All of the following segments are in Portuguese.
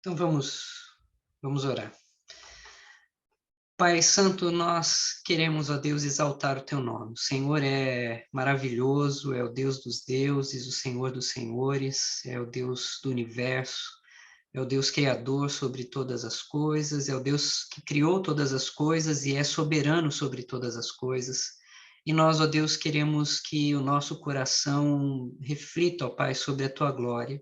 Então vamos orar. Pai Santo, nós queremos, ó Deus, exaltar o teu nome. O Senhor é maravilhoso, é o Deus dos deuses, o Senhor dos senhores, é o Deus do universo, é o Deus criador sobre todas as coisas, é o Deus que criou todas as coisas e é soberano sobre todas as coisas. E nós, ó Deus, queremos que o nosso coração reflita, ó Pai, sobre a tua glória.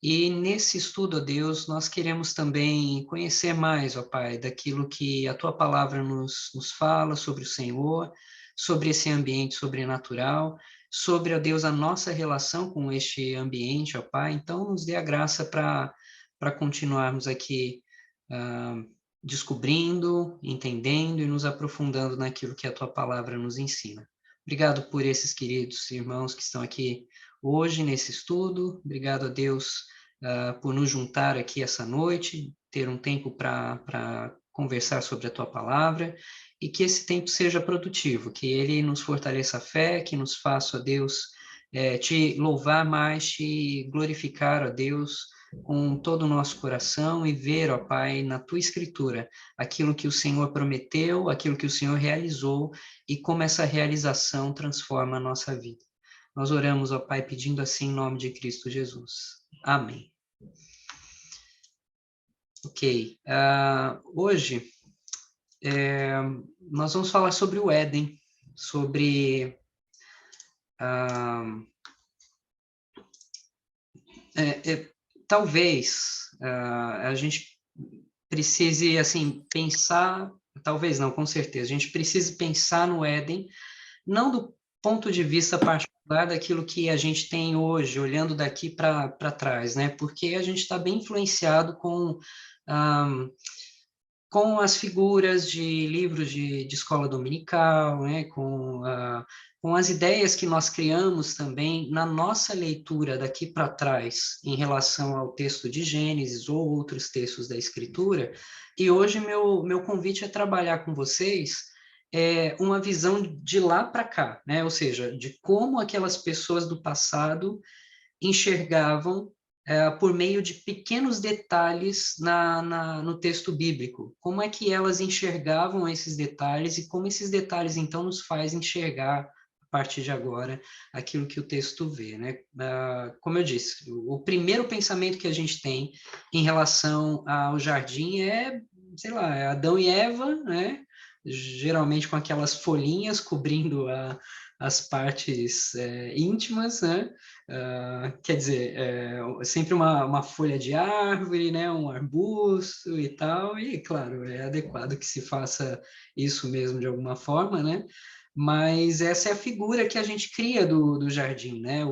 E nesse estudo, ó Deus, nós queremos também conhecer mais, ó Pai, daquilo que a Tua palavra nos fala sobre o Senhor, sobre esse ambiente sobrenatural, sobre, ó Deus, a nossa relação com este ambiente, ó Pai. Então, nos dê a graça para continuarmos aqui ah, descobrindo, entendendo e nos aprofundando naquilo que a Tua palavra nos ensina. Obrigado por esses queridos irmãos que estão aqui hoje nesse estudo. Obrigado a Deus por nos juntar aqui essa noite, ter um tempo para conversar sobre a tua palavra, e que esse tempo seja produtivo, que ele nos fortaleça a fé, que nos faça, ó Deus, te louvar mais, te glorificar, ó Deus, com todo o nosso coração e ver, ó Pai, na tua escritura, aquilo que o Senhor prometeu, aquilo que o Senhor realizou e como essa realização transforma a nossa vida. Nós oramos, ó Pai, pedindo assim em nome de Cristo Jesus. Amém. Ok. Hoje nós vamos falar sobre o Éden, sobre uh, talvez a gente precise assim pensar, talvez não, com certeza, a gente precisa pensar no Éden, não do ponto de vista particular daquilo que a gente tem hoje, olhando daqui para trás, né? Porque a gente está bem influenciado com as figuras de livros de escola dominical, né, com as ideias que nós criamos também na nossa leitura daqui para trás, em relação ao texto de Gênesis ou outros textos da Escritura. E hoje meu convite é trabalhar com vocês uma visão de lá para cá, né, ou seja, de como aquelas pessoas do passado enxergavam por meio de pequenos detalhes no texto bíblico. Como é que elas enxergavam esses detalhes e como esses detalhes, então, nos faz enxergar, a partir de agora, aquilo que o texto vê, né? Como eu disse, o primeiro pensamento que a gente tem em relação ao jardim sei lá, é Adão e Eva, né? Geralmente com aquelas folhinhas cobrindo as partes íntimas, né? Quer dizer, sempre uma folha de árvore, né, um arbusto e tal, e claro, é adequado que se faça isso mesmo de alguma forma, né? Mas essa é a figura que a gente cria do jardim, né?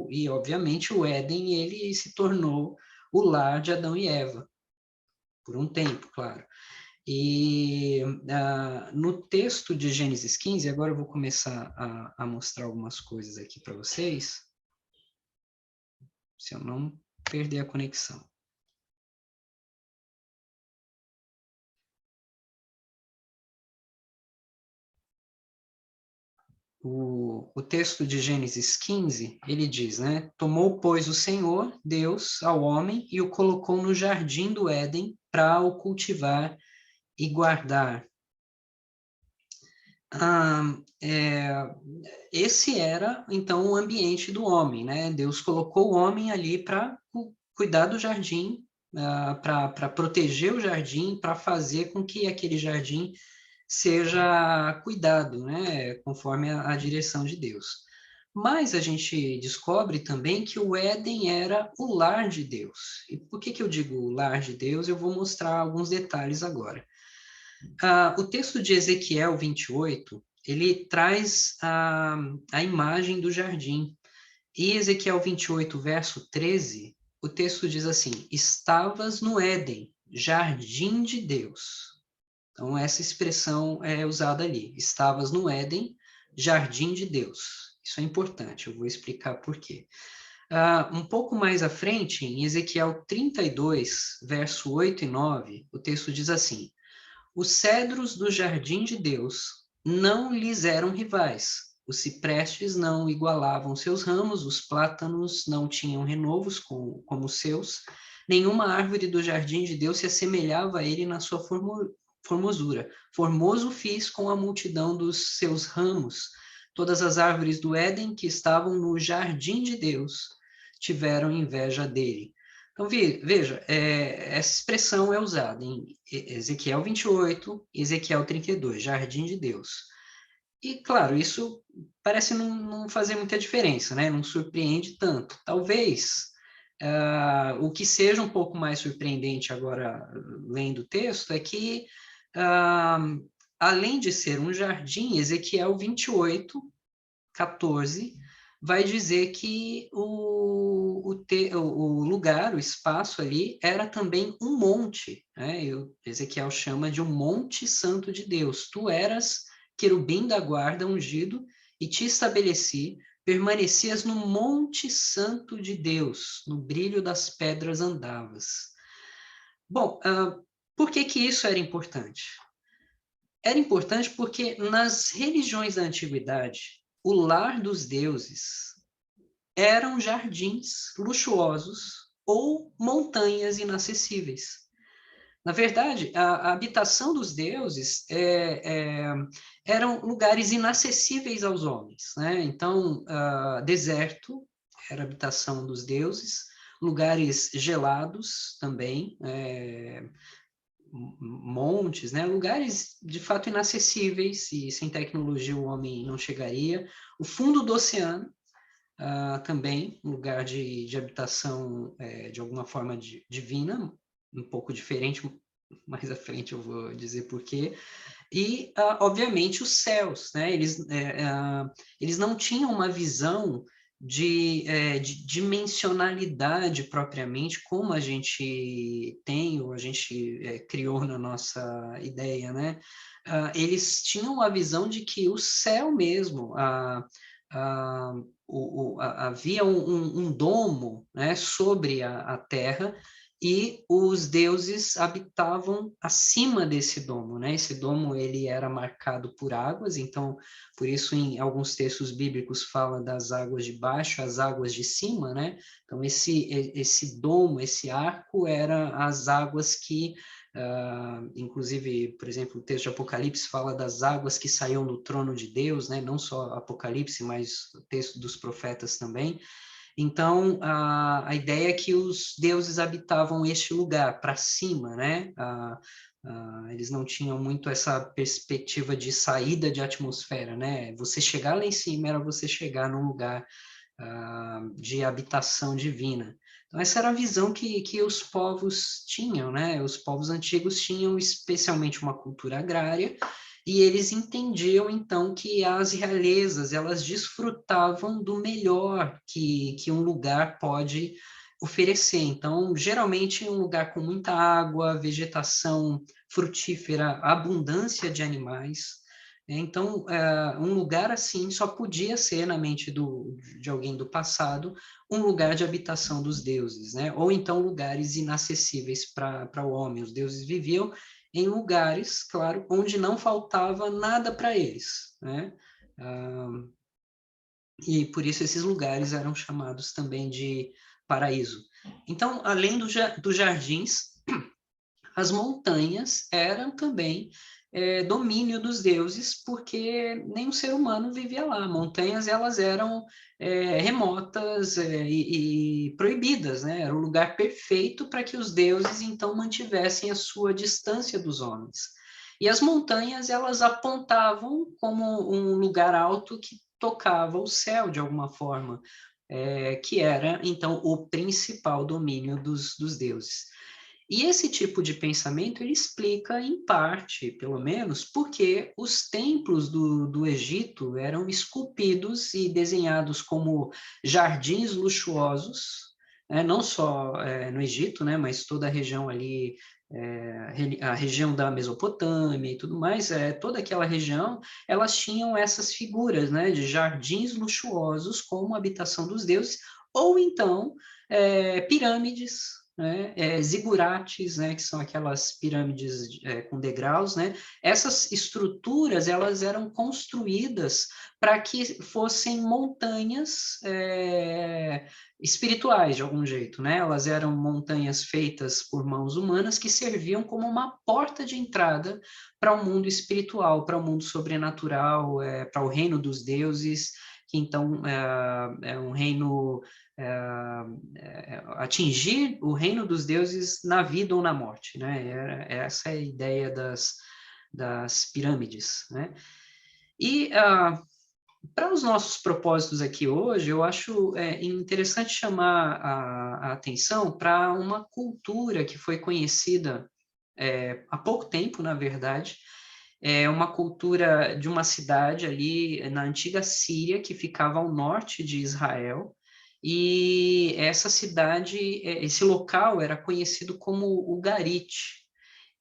E, obviamente, o Éden, ele se tornou o lar de Adão e Eva, por um tempo, claro. E no texto de Gênesis 15, agora eu vou começar a mostrar algumas coisas aqui para vocês, se eu não perder a conexão. O texto de Gênesis 15, ele diz, né? Tomou, pois, o Senhor, Deus, ao homem e o colocou no jardim do Éden para o cultivar e guardar. Esse era, então, o ambiente do homem, né? Deus colocou o homem ali para cuidar do jardim, para proteger o jardim, para fazer com que aquele jardim seja cuidado, né, conforme a direção de Deus. Mas a gente descobre também que o Éden era o lar de Deus. E por que eu digo lar de Deus? Eu vou mostrar alguns detalhes agora. O texto de Ezequiel 28, ele traz a imagem do jardim. E Ezequiel 28, verso 13, o texto diz assim: Estavas no Éden, jardim de Deus. Então, essa expressão é usada ali. Estavas no Éden, jardim de Deus. Isso é importante, eu vou explicar por quê. Um pouco mais à frente, em Ezequiel 32, verso 8 e 9, o texto diz assim: Os cedros do jardim de Deus não lhes eram rivais. Os ciprestes não igualavam seus ramos, os plátanos não tinham renovos como os seus, Nenhuma árvore do jardim de Deus se assemelhava a ele na sua formosura. Formoso fiz com a multidão dos seus ramos. Todas as árvores do Éden que estavam no jardim de Deus tiveram inveja dele. Então, veja, essa expressão é usada em Ezequiel 28, Ezequiel 32, jardim de Deus. E, claro, isso parece não fazer muita diferença, né? Não surpreende tanto. Talvez o que seja um pouco mais surpreendente agora, lendo o texto, é que, além de ser um jardim, Ezequiel 28, 14, vai dizer que o lugar, o espaço ali, era também um monte, né? Ezequiel chama de um monte santo de Deus. Tu eras querubim da guarda ungido e te estabeleci, permanecias no monte santo de Deus, no brilho das pedras andavas. Bom, por que que isso era importante? Era importante porque nas religiões da antiguidade, o lar dos deuses eram jardins luxuosos ou montanhas inacessíveis. Na verdade, a habitação dos deuses eram lugares inacessíveis aos homens, né? Então, deserto era a habitação dos deuses, lugares gelados também, montes, né? Lugares de fato inacessíveis, e sem tecnologia o homem não chegaria. O fundo do oceano, também, um lugar de habitação de alguma forma divina, um pouco diferente, mais à frente eu vou dizer por quê. E, obviamente, os céus, né? Eles não tinham uma visão de dimensionalidade propriamente, como a gente tem, ou a gente criou na nossa ideia, né? Eles tinham a visão de que o céu mesmo, havia um domo, né, sobre a terra, e os deuses habitavam acima desse domo, né? Esse domo ele era marcado por águas, então por isso em alguns textos bíblicos fala das águas de baixo, as águas de cima, né? Então esse domo, esse arco era as águas que inclusive, por exemplo, o texto de Apocalipse fala das águas que saíam do trono de Deus, né? Não só Apocalipse, mas o texto dos profetas também. Então, a ideia é que os deuses habitavam este lugar, para cima, né? Eles não tinham muito essa perspectiva de saída de atmosfera, né? Você chegar lá em cima era você chegar num lugar de habitação divina. Então, essa era a visão que os povos tinham, né? Os povos antigos tinham especialmente uma cultura agrária, e eles entendiam, então, que as realezas, elas desfrutavam do melhor que um lugar pode oferecer. Então, geralmente, um lugar com muita água, vegetação frutífera, abundância de animais. Então, um lugar assim só podia ser, na mente de alguém do passado, um lugar de habitação dos deuses, né? Ou então lugares inacessíveis para o homem. Os deuses viviam em lugares, claro, onde não faltava nada para eles, né? E por isso esses lugares eram chamados também de paraíso. Então, além dos jardins, as montanhas eram também domínio dos deuses, porque nenhum ser humano vivia lá. Montanhas, elas eram remotas e proibidas, né? Era o lugar perfeito para que os deuses, então, mantivessem a sua distância dos homens. E as montanhas, elas apontavam como um lugar alto que tocava o céu, de alguma forma, que era, então, o principal domínio dos deuses. E esse tipo de pensamento ele explica, em parte, pelo menos, porque os templos do Egito eram esculpidos e desenhados como jardins luxuosos, né? Não só no Egito, né? Mas toda a região ali, a região da Mesopotâmia e tudo mais, toda aquela região, elas tinham essas figuras, né? De jardins luxuosos como habitação dos deuses, ou então pirâmides, né? Zigurates, né? Que são aquelas pirâmides com degraus, né? Essas estruturas, elas eram construídas para que fossem montanhas espirituais, de algum jeito, né? Elas eram montanhas feitas por mãos humanas que serviam como uma porta de entrada para o mundo espiritual, para o mundo sobrenatural, para o reino dos deuses, que então é um reino atingir o reino dos deuses na vida ou na morte, né? Essa é a ideia das pirâmides, né? E para os nossos propósitos aqui hoje, eu acho interessante chamar a atenção para uma cultura que foi conhecida há pouco tempo, na verdade, é uma cultura de uma cidade ali na antiga Síria, que ficava ao norte de Israel, e essa cidade, esse local era conhecido como Ugarit.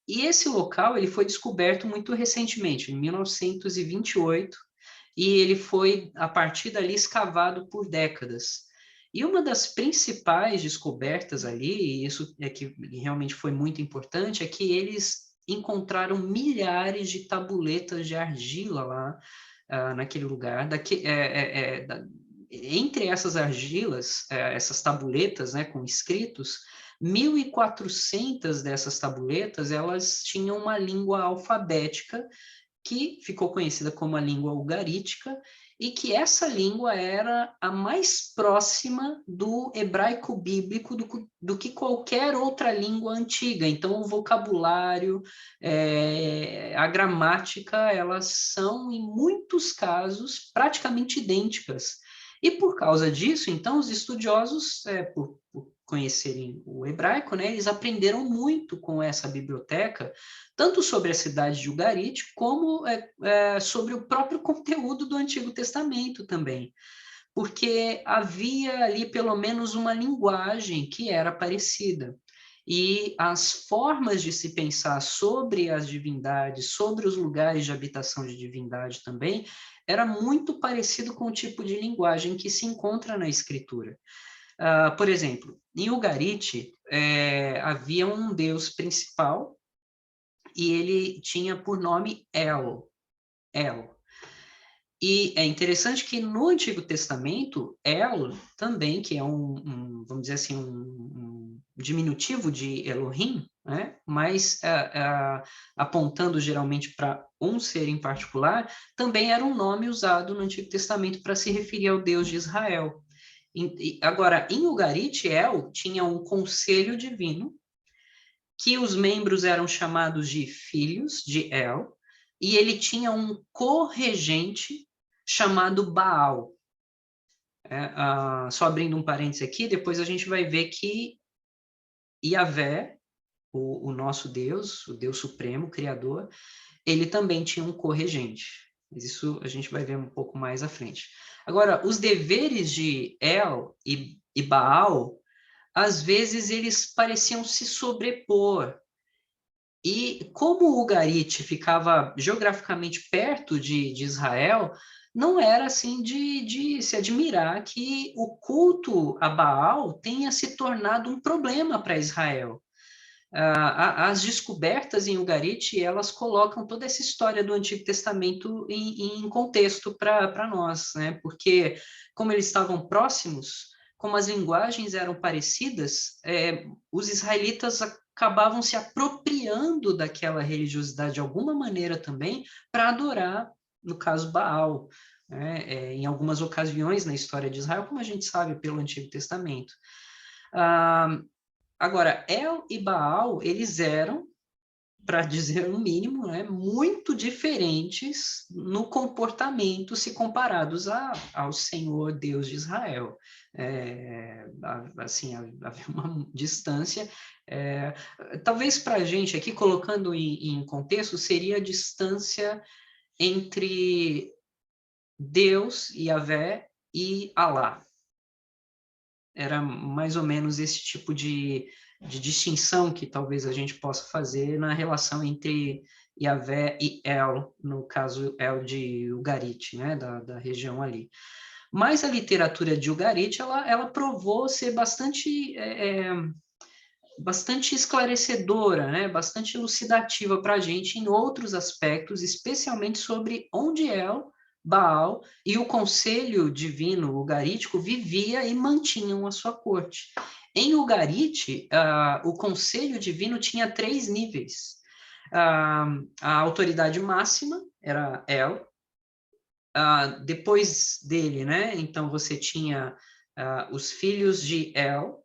E esse local ele foi descoberto muito recentemente, em 1928, e ele foi, a partir dali, escavado por décadas. E uma das principais descobertas ali, e isso é que realmente foi muito importante, é que eles encontraram milhares de tabuletas de argila lá, naquele lugar. Entre essas argilas, essas tabuletas, né, com escritos, 1.400 dessas tabuletas, elas tinham uma língua alfabética que ficou conhecida como a língua ugarítica, e que essa língua era a mais próxima do hebraico bíblico do que qualquer outra língua antiga. Então, o vocabulário, a gramática, elas são, em muitos casos, praticamente idênticas. E por causa disso, então, os estudiosos, por conhecerem o hebraico, né, eles aprenderam muito com essa biblioteca, tanto sobre a cidade de Ugarit, como sobre o próprio conteúdo do Antigo Testamento também, porque havia ali pelo menos uma linguagem que era parecida. E as formas de se pensar sobre as divindades, sobre os lugares de habitação de divindade também, era muito parecido com o tipo de linguagem que se encontra na Escritura. Por exemplo, em Ugarit, havia um deus principal, e ele tinha por nome El. E é interessante que no Antigo Testamento, El também, que é vamos dizer assim, um diminutivo de Elohim, né? Mas apontando geralmente para um ser em particular, também era um nome usado no Antigo Testamento para se referir ao Deus de Israel. Agora, em Ugarit, El tinha um conselho divino, que os membros eram chamados de filhos de El, e ele tinha um corregente chamado Baal. Só abrindo um parênteses aqui, depois a gente vai ver que Yahvé, o nosso Deus, o Deus Supremo, o Criador, ele também tinha um corregente. Mas isso a gente vai ver um pouco mais à frente. Agora, os deveres de El e Baal, às vezes eles pareciam se sobrepor. E como o Ugarit ficava geograficamente perto de Israel, não era assim de se admirar que o culto a Baal tenha se tornado um problema para Israel. As descobertas em Ugarit, elas colocam toda essa história do Antigo Testamento em contexto para nós, né? Porque como eles estavam próximos, como as linguagens eram parecidas, os israelitas acabavam se apropriando daquela religiosidade de alguma maneira também para adorar, no caso, Baal, né? Em algumas ocasiões na história de Israel, como a gente sabe pelo Antigo Testamento. Agora, El e Baal, eles eram, para dizer o mínimo, né, muito diferentes no comportamento se comparados ao Senhor Deus de Israel. Assim, havia uma distância. Talvez para a gente aqui, colocando em contexto, seria a distância entre Deus, Yahvé, e Alá. Era mais ou menos esse tipo de distinção que talvez a gente possa fazer na relação entre Yahvé e El, no caso El de Ugarit, né, da região ali. Mas a literatura de Ugarit, ela provou ser bastante bastante esclarecedora, né? Bastante elucidativa para a gente em outros aspectos, especialmente sobre onde El, Baal e o conselho divino ugarítico vivia e mantinham a sua corte. Em Ugarite, o conselho divino tinha 3 níveis. A autoridade máxima era El. Depois dele, né? Então você tinha os filhos de El,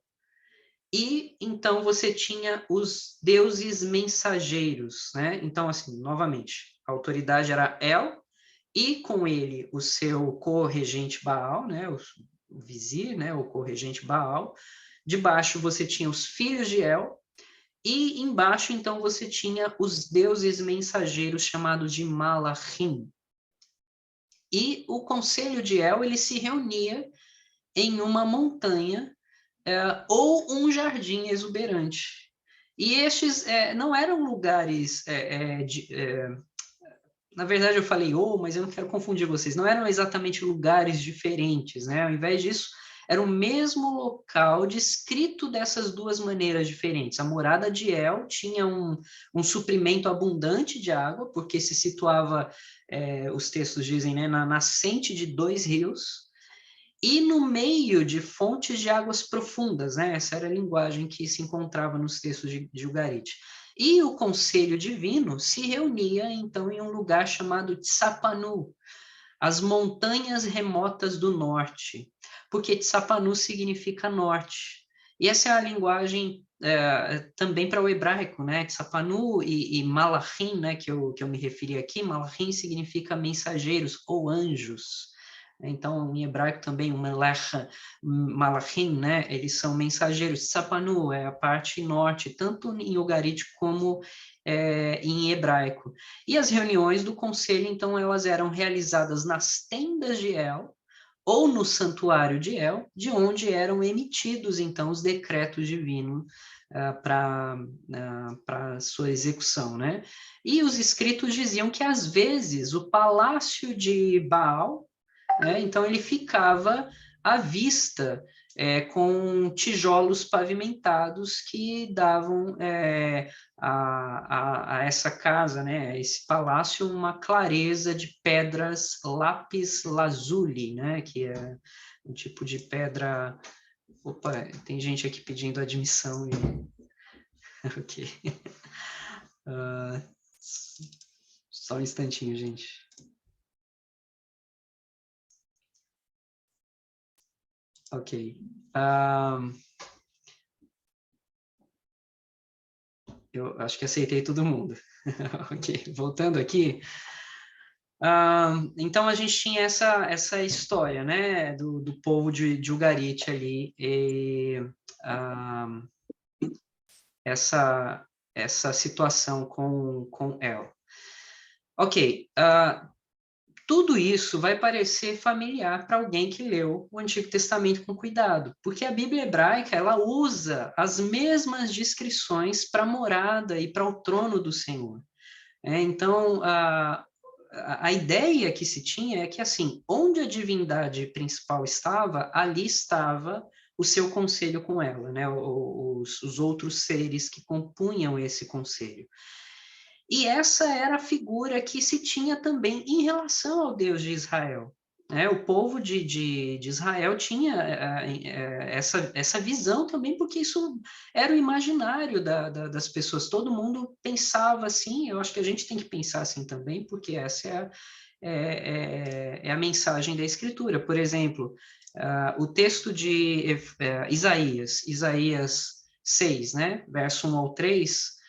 e então você tinha os deuses mensageiros, né? Então, assim, novamente, a autoridade era El, e com ele o seu co-regente Baal, né? O vizir, né? O co-regente Baal. Debaixo você tinha os filhos de El, e embaixo, então, você tinha os deuses mensageiros chamados de Malachim. E o conselho de El, ele se reunia em uma montanha ou um jardim exuberante. E estes não eram lugares na verdade eu falei mas eu não quero confundir vocês, não eram exatamente lugares diferentes, né? Ao invés disso, era o mesmo local descrito dessas duas maneiras diferentes. A morada de El tinha um suprimento abundante de água, porque se situava, os textos dizem, né, na nascente de 2 rios, e no meio de fontes de águas profundas, né? Essa era a linguagem que se encontrava nos textos de Ugarit. E o conselho divino se reunia, então, em um lugar chamado Tsapanu, as montanhas remotas do norte, porque Tsapanu significa norte. E essa é a linguagem também para o hebraico, né? Tsapanu e Malachim, né? Que eu me referi aqui, Malachim significa mensageiros ou anjos. Então, em hebraico também, o Malachim, né? Eles são mensageiros. Tsapanu é a parte norte, tanto em Ugarit como em hebraico. E as reuniões do conselho, então, elas eram realizadas nas tendas de El ou no santuário de El, de onde eram emitidos, então, os decretos divinos para sua execução, né? E os escritos diziam que, às vezes, o palácio de Baal, então ele ficava à vista, com tijolos pavimentados que davam a essa casa, né, a esse palácio, uma clareza de pedras lápis lazuli, né, que é um tipo de pedra... Opa, tem gente aqui pedindo admissão. Ok. Só um instantinho, gente. Ok. Eu acho que aceitei todo mundo. Ok, voltando aqui. Então, a gente tinha essa história, né, do povo de Ugarit ali, e essa situação com El. Ok, tudo isso vai parecer familiar para alguém que leu o Antigo Testamento com cuidado, porque a Bíblia hebraica, ela usa as mesmas descrições para a morada e para o trono do Senhor. Então, a ideia que se tinha é que, assim, onde a divindade principal estava, ali estava o seu conselho com ela, né? Os outros seres que compunham esse conselho. E essa era a figura que se tinha também em relação ao Deus de Israel. O povo de Israel tinha essa visão também, porque isso era o imaginário das pessoas. Todo mundo pensava assim, eu acho que a gente tem que pensar assim também, porque essa é a mensagem da Escritura. Por exemplo, o texto de Isaías 6, né, verso 1 ao 3,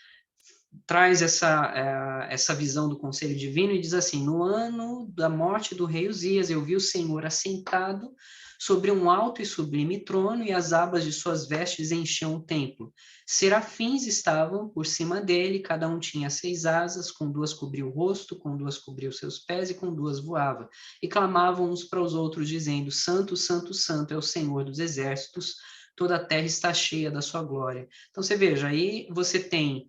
traz essa visão do conselho divino e diz assim: no ano da morte do rei Uzias, eu vi o Senhor assentado sobre um alto e sublime trono, e as abas de suas vestes enchiam o templo. Serafins estavam por cima dele, cada um tinha 6 asas, com 2 cobria o rosto, com 2 cobria os seus pés, e com 2 voava. E clamavam uns para os outros, dizendo: Santo, Santo, Santo é o Senhor dos exércitos, toda a terra está cheia da sua glória. Então você veja, aí você tem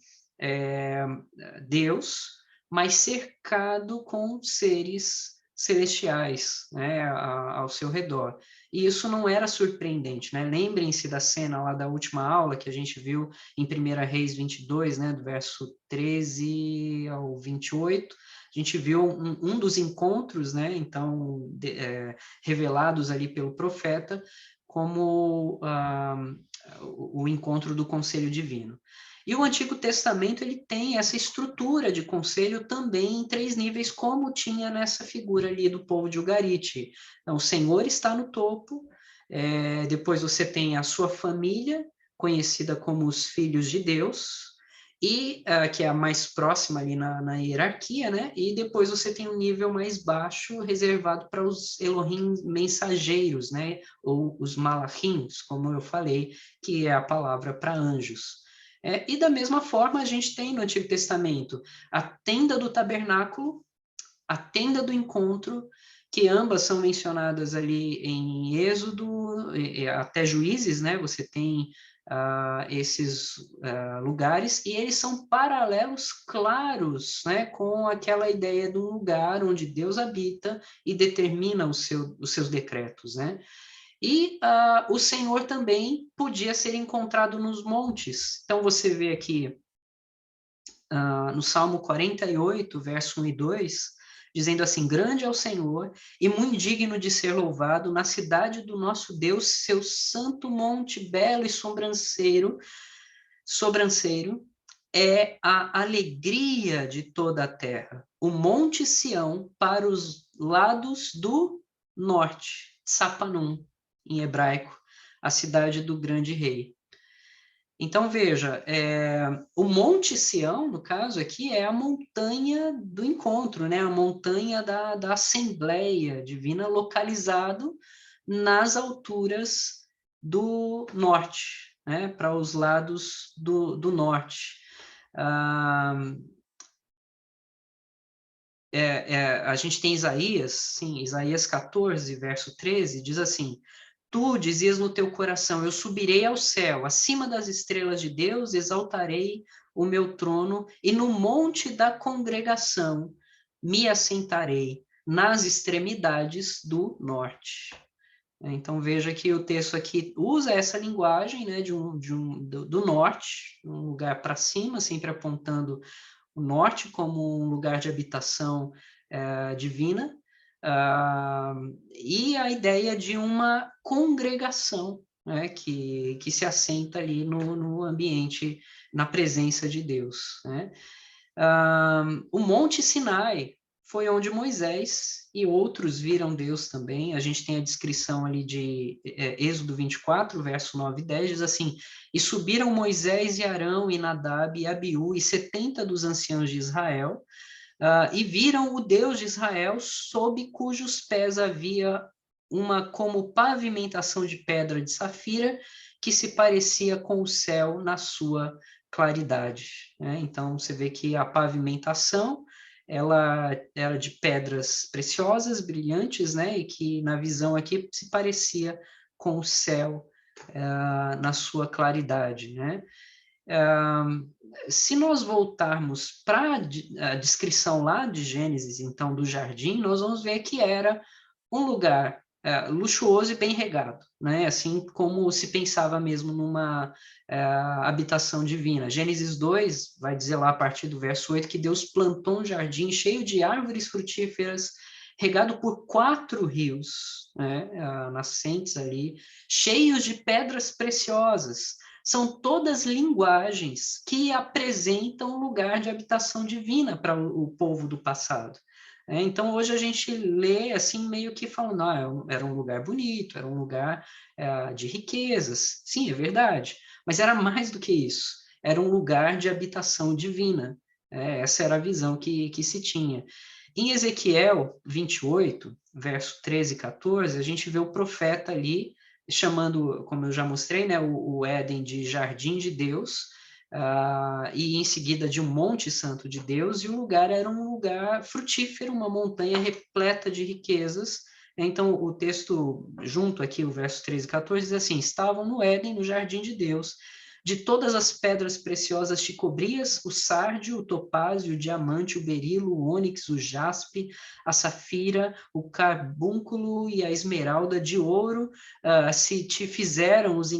Deus, mas cercado com seres celestiais, né, ao seu redor. E isso não era surpreendente, né? Lembrem-se da cena lá da última aula que a gente viu em 1 Reis 22, né, do verso 13 ao 28. A gente viu um dos encontros, né, então, revelados ali pelo profeta, como o encontro do conselho divino. E o Antigo Testamento ele tem essa estrutura de conselho também em 3 níveis, como tinha nessa figura ali do povo de Ugarite. Então, o Senhor está no topo, depois você tem a sua família, conhecida como os filhos de Deus, e que é a mais próxima ali na hierarquia, né? E depois você tem um nível mais baixo, reservado para os Elohim mensageiros, né? Ou os malachims, como eu falei, que é a palavra para anjos. E da mesma forma, a gente tem no Antigo Testamento a tenda do tabernáculo, a tenda do encontro, que ambas são mencionadas ali em Êxodo, até Juízes, né? Você tem esses lugares, e eles são paralelos claros, né? Com aquela ideia de um lugar onde Deus habita e determina os seus decretos, né? E o Senhor também podia ser encontrado nos montes. Então, você vê aqui no Salmo 48, verso 1 e 2, dizendo assim: grande é o Senhor e muito digno de ser louvado na cidade do nosso Deus, seu santo monte belo e sobranceiro é a alegria de toda a terra. O monte Sião para os lados do norte, Sapanum, em hebraico, a cidade do grande rei. Então, veja, o Monte Sião, no caso aqui, é a montanha do encontro, né? A montanha da Assembleia Divina, localizado nas alturas do norte, né? Para os lados do norte. A gente tem Isaías, sim, Isaías 14, verso 13, diz assim: tu dizias no teu coração, eu subirei ao céu, acima das estrelas de Deus, exaltarei o meu trono, e no monte da congregação me assentarei, nas extremidades do norte. Então veja que o texto aqui usa essa linguagem, né, do norte, um lugar para cima, sempre apontando o norte como um lugar de habitação divina, e a ideia de uma congregação, né, que se assenta ali no ambiente, na presença de Deus, né? O Monte Sinai foi onde Moisés e outros viram Deus também. A gente tem a descrição ali de Êxodo 24, verso 9 e 10, diz assim: e subiram Moisés e Arão e Nadab e Abiú e 70 dos anciãos de Israel, e viram o Deus de Israel, sob cujos pés havia uma como pavimentação de pedra de safira, que se parecia com o céu na sua claridade, né? Então, você vê que a pavimentação, ela era de pedras preciosas, brilhantes, né? E que na visão aqui se parecia com o céu na sua claridade, né? Se nós voltarmos para a descrição lá de Gênesis, então, do jardim, nós vamos ver que era um lugar luxuoso e bem regado, né? Assim como se pensava mesmo numa habitação divina. Gênesis 2 vai dizer lá a partir do verso 8 que Deus plantou um jardim cheio de árvores frutíferas, regado por 4 rios, né? Nascentes ali, cheios de pedras preciosas. São todas linguagens que apresentam um lugar de habitação divina para o povo do passado. Então, hoje a gente lê assim, meio que falando, era um lugar bonito, era um lugar de riquezas. Sim, é verdade, mas era mais do que isso. Era um lugar de habitação divina. Essa era a visão que se tinha. Em Ezequiel 28, verso 13 e 14, a gente vê o profeta ali chamando, como eu já mostrei, né, o Éden de jardim de Deus, e em seguida de um monte santo de Deus, e o lugar era um lugar frutífero, uma montanha repleta de riquezas. Então, o texto, junto aqui, o verso 13 e 14, diz assim: estavam no Éden, no jardim de Deus, De todas as pedras preciosas te cobrias: o sárdio, o topázio, o diamante, o berilo, o ônix, o jaspe, a safira, o carbúnculo e a esmeralda. De ouro se te fizeram os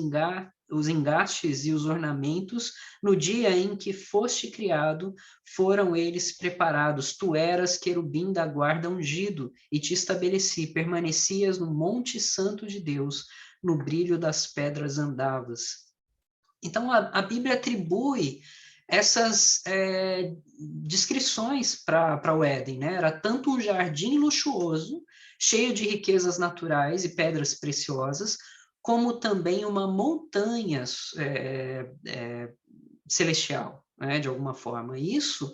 engastes e os ornamentos. No dia em que foste criado, foram eles preparados. Tu eras querubim da guarda ungido, e te estabeleci, permanecias no monte santo de Deus, no brilho das pedras andavas. Então, a Bíblia atribui essas descrições para o Éden, né? Era tanto um jardim luxuoso, cheio de riquezas naturais e pedras preciosas, como também uma montanha celestial, né? De alguma forma. Isso,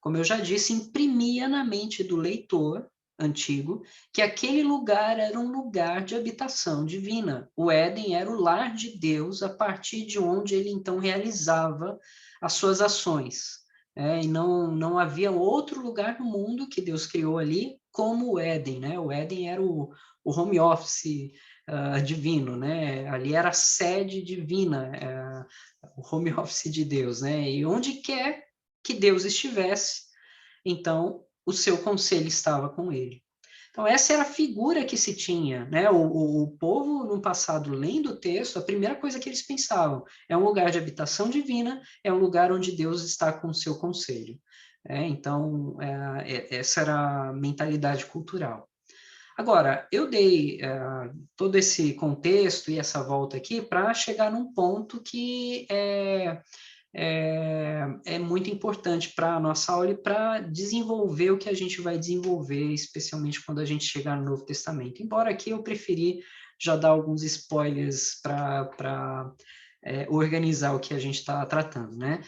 como eu já disse, imprimia na mente do leitor antigo que aquele lugar era um lugar de habitação divina. O Éden era o lar de Deus, a partir de onde ele então realizava as suas ações. E não havia outro lugar no mundo que Deus criou ali como o Éden, né? O Éden era o home office divino, né? Ali era a sede divina, o home office de Deus, né? E onde quer que Deus estivesse, então o seu conselho estava com ele. Então, essa era a figura que se tinha, né? O povo, no passado, lendo o texto, a primeira coisa que eles pensavam é um lugar de habitação divina, é um lugar onde Deus está com o seu conselho. Então, essa era a mentalidade cultural. Agora, eu dei todo esse contexto e essa volta aqui para chegar num ponto que é muito importante para a nossa aula e para desenvolver o que a gente vai desenvolver, especialmente quando a gente chegar no Novo Testamento. Embora aqui eu preferi já dar alguns spoilers para organizar o que a gente está tratando, né?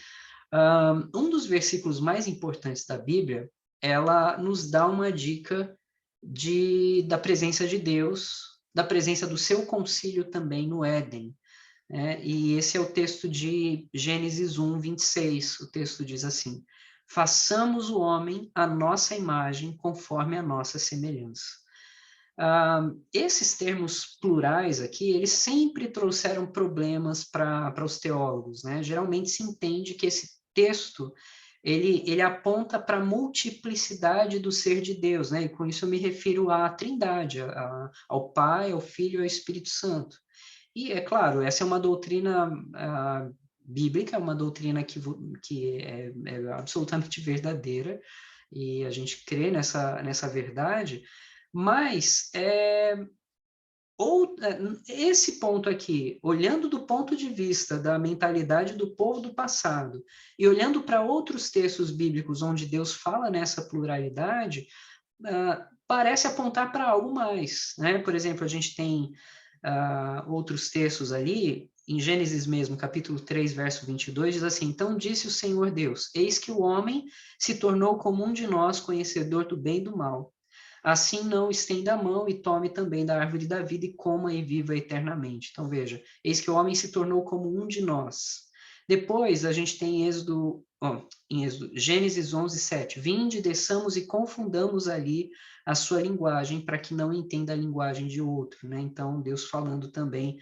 Um dos versículos mais importantes da Bíblia, ela nos dá uma dica da presença de Deus, da presença do seu concílio também no Éden. E esse é o texto de Gênesis 1, 26. O texto diz assim: façamos o homem à nossa imagem, conforme a nossa semelhança. Esses termos plurais aqui, eles sempre trouxeram problemas para os teólogos, né? Geralmente se entende que esse texto ele aponta para a multiplicidade do ser de Deus, né? E com isso eu me refiro à Trindade, ao Pai, ao Filho e ao Espírito Santo. E, é claro, essa é uma doutrina bíblica, uma doutrina que é absolutamente verdadeira, e a gente crê nessa verdade, mas esse ponto aqui, olhando do ponto de vista da mentalidade do povo do passado, e olhando para outros textos bíblicos onde Deus fala nessa pluralidade, parece apontar para algo mais, né? Por exemplo, a gente tem outros textos ali, em Gênesis mesmo, capítulo 3, verso 22, diz assim: então disse o Senhor Deus, eis que o homem se tornou como um de nós, conhecedor do bem e do mal. Assim não estenda a mão e tome também da árvore da vida e coma e viva eternamente. Então veja, eis que o homem se tornou como um de nós. Depois a gente tem em Êxodo, Gênesis 11, 7. Vinde, desçamos e confundamos ali a sua linguagem, para que não entenda a linguagem de outro, né? Então, Deus falando também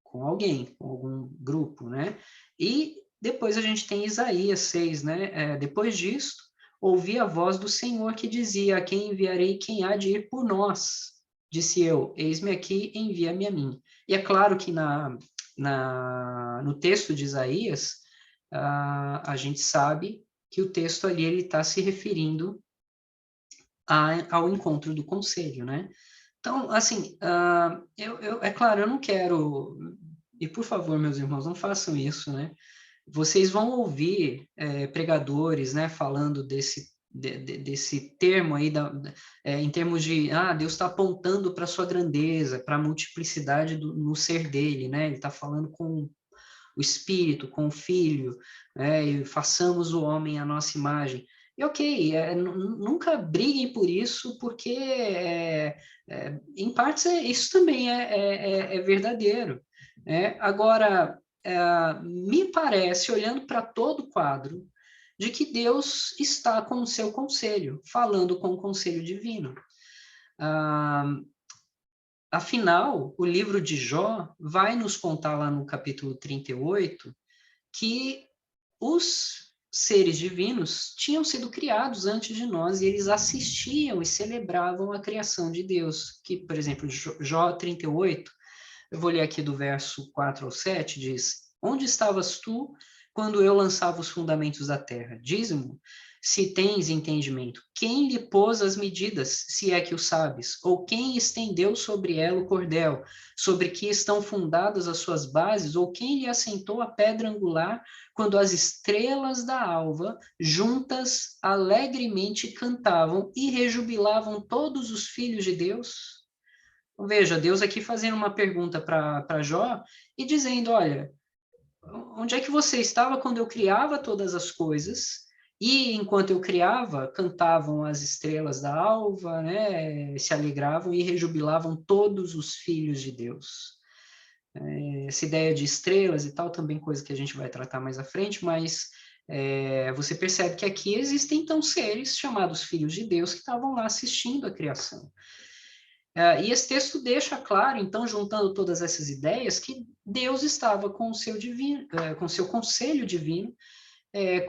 com alguém, com algum grupo, né? E depois a gente tem Isaías 6, né? Depois disso, ouvi a voz do Senhor que dizia: a quem enviarei, quem há de ir por nós? Disse eu: eis-me aqui, envia-me a mim. E é claro que no texto de Isaías, a gente sabe que o texto ali ele está se referindo ao encontro do conselho, né? Então, assim, é claro, eu não quero, e por favor, meus irmãos, não façam isso, né? Vocês vão ouvir pregadores, né, falando desse termo aí, em termos de, Deus está apontando para a sua grandeza, para a multiplicidade no ser dele, né? Ele está falando com o Espírito, com o Filho, né? E façamos o homem à nossa imagem. E ok, nunca briguem por isso, porque em partes isso também é verdadeiro. Né? Agora, me parece, olhando para todo o quadro, de que Deus está com o seu conselho, falando com o conselho divino. Afinal, o livro de Jó vai nos contar lá no capítulo 38 que os seres divinos tinham sido criados antes de nós e eles assistiam e celebravam a criação de Deus, que, por exemplo, Jó 38, eu vou ler aqui do verso 4 ao 7, diz: Onde estavas tu quando eu lançava os fundamentos da terra? Diz-me, se tens entendimento, quem lhe pôs as medidas, se é que o sabes? Ou quem estendeu sobre ela o cordel, sobre que estão fundadas as suas bases? Ou quem lhe assentou a pedra angular, quando as estrelas da alva, juntas, alegremente cantavam e rejubilavam todos os filhos de Deus? Então, veja, Deus aqui fazendo uma pergunta para Jó e dizendo, olha, onde é que você estava quando eu criava todas as coisas? E enquanto eu criava, cantavam as estrelas da alva, né? Se alegravam e rejubilavam todos os filhos de Deus. Essa ideia de estrelas e tal, também coisa que a gente vai tratar mais à frente, mas você percebe que aqui existem então seres chamados filhos de Deus que estavam lá assistindo a criação. E esse texto deixa claro, então, juntando todas essas ideias, que Deus estava com o seu divino, com o seu conselho divino,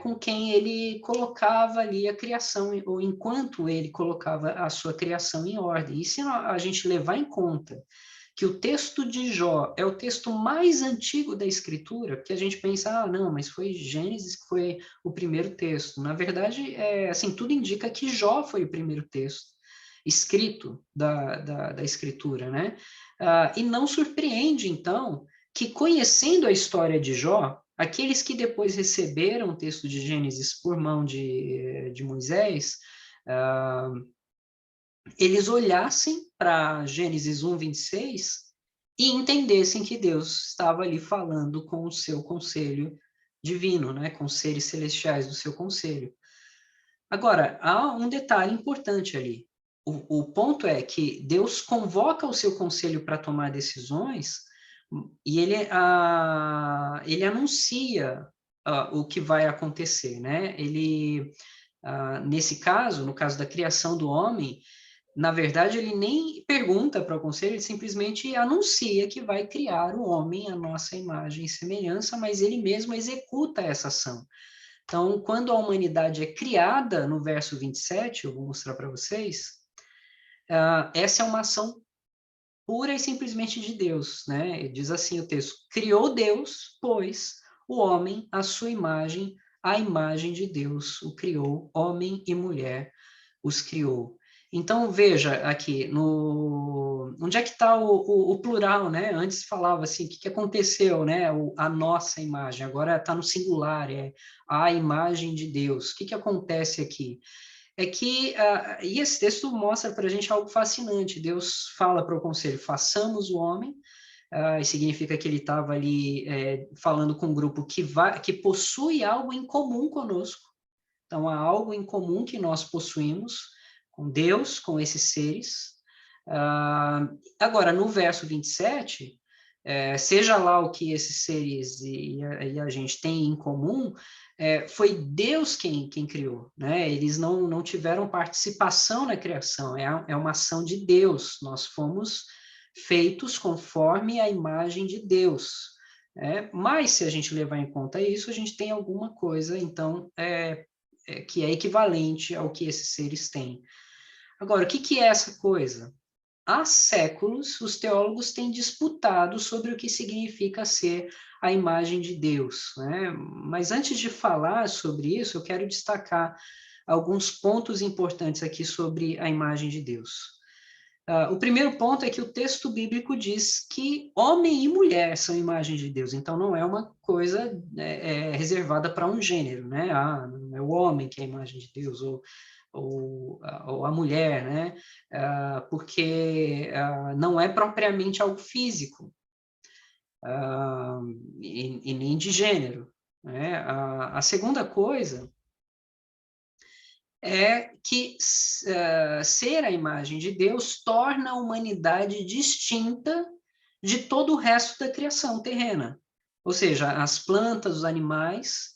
com quem ele colocava ali a criação, ou enquanto ele colocava a sua criação em ordem. E se a gente levar em conta que o texto de Jó é o texto mais antigo da Escritura, porque a gente pensa, ah, não, mas foi Gênesis que foi o primeiro texto. Na verdade, assim, tudo indica que Jó foi o primeiro texto escrito da Escritura, né? E não surpreende, então, que conhecendo a história de Jó, aqueles que depois receberam o texto de Gênesis por mão de Moisés, eles olhassem para Gênesis 1, 26 e entendessem que Deus estava ali falando com o seu conselho divino, né? Com os seres celestiais do seu conselho. Agora, há um detalhe importante ali. O ponto é que Deus convoca o seu conselho para tomar decisões e ele anuncia o que vai acontecer, né? Nesse caso, no caso da criação do homem, na verdade, ele nem pergunta para o conselho, ele simplesmente anuncia que vai criar o homem à nossa imagem e semelhança, mas ele mesmo executa essa ação. Então, quando a humanidade é criada, no verso 27, eu vou mostrar para vocês, essa é uma ação pura e simplesmente de Deus, né? Diz assim o texto: criou Deus, pois, o homem à sua imagem, a imagem de Deus o criou, homem e mulher os criou. Então, veja aqui, onde é que está o plural, né? Antes falava assim, o que aconteceu, né? A nossa imagem, agora está no singular, é a imagem de Deus. O que acontece aqui? É que, e esse texto mostra para a gente algo fascinante. Deus fala para o conselho, façamos o homem, e significa que ele estava ali falando com um grupo que possui algo em comum conosco. Então, há algo em comum que nós possuímos com Deus, com esses seres. Agora, no verso 27, seja lá o que esses seres e a gente tem em comum, foi Deus quem criou, né? Eles não tiveram participação na criação, é uma ação de Deus. Nós fomos feitos conforme a imagem de Deus. Mas, se a gente levar em conta isso, a gente tem alguma coisa, então, que é equivalente ao que esses seres têm. Agora, o que é essa coisa? Há séculos, os teólogos têm disputado sobre o que significa ser a imagem de Deus, né? Mas antes de falar sobre isso, eu quero destacar alguns pontos importantes aqui sobre a imagem de Deus. O primeiro ponto é que o texto bíblico diz que homem e mulher são imagens de Deus, então não é uma coisa reservada para um gênero, né? Não é o homem que é a imagem de Deus, ou a mulher, né? Porque não é propriamente algo físico, e nem de gênero, né? A segunda coisa é que ser a imagem de Deus torna a humanidade distinta de todo o resto da criação terrena. Ou seja, as plantas, os animais,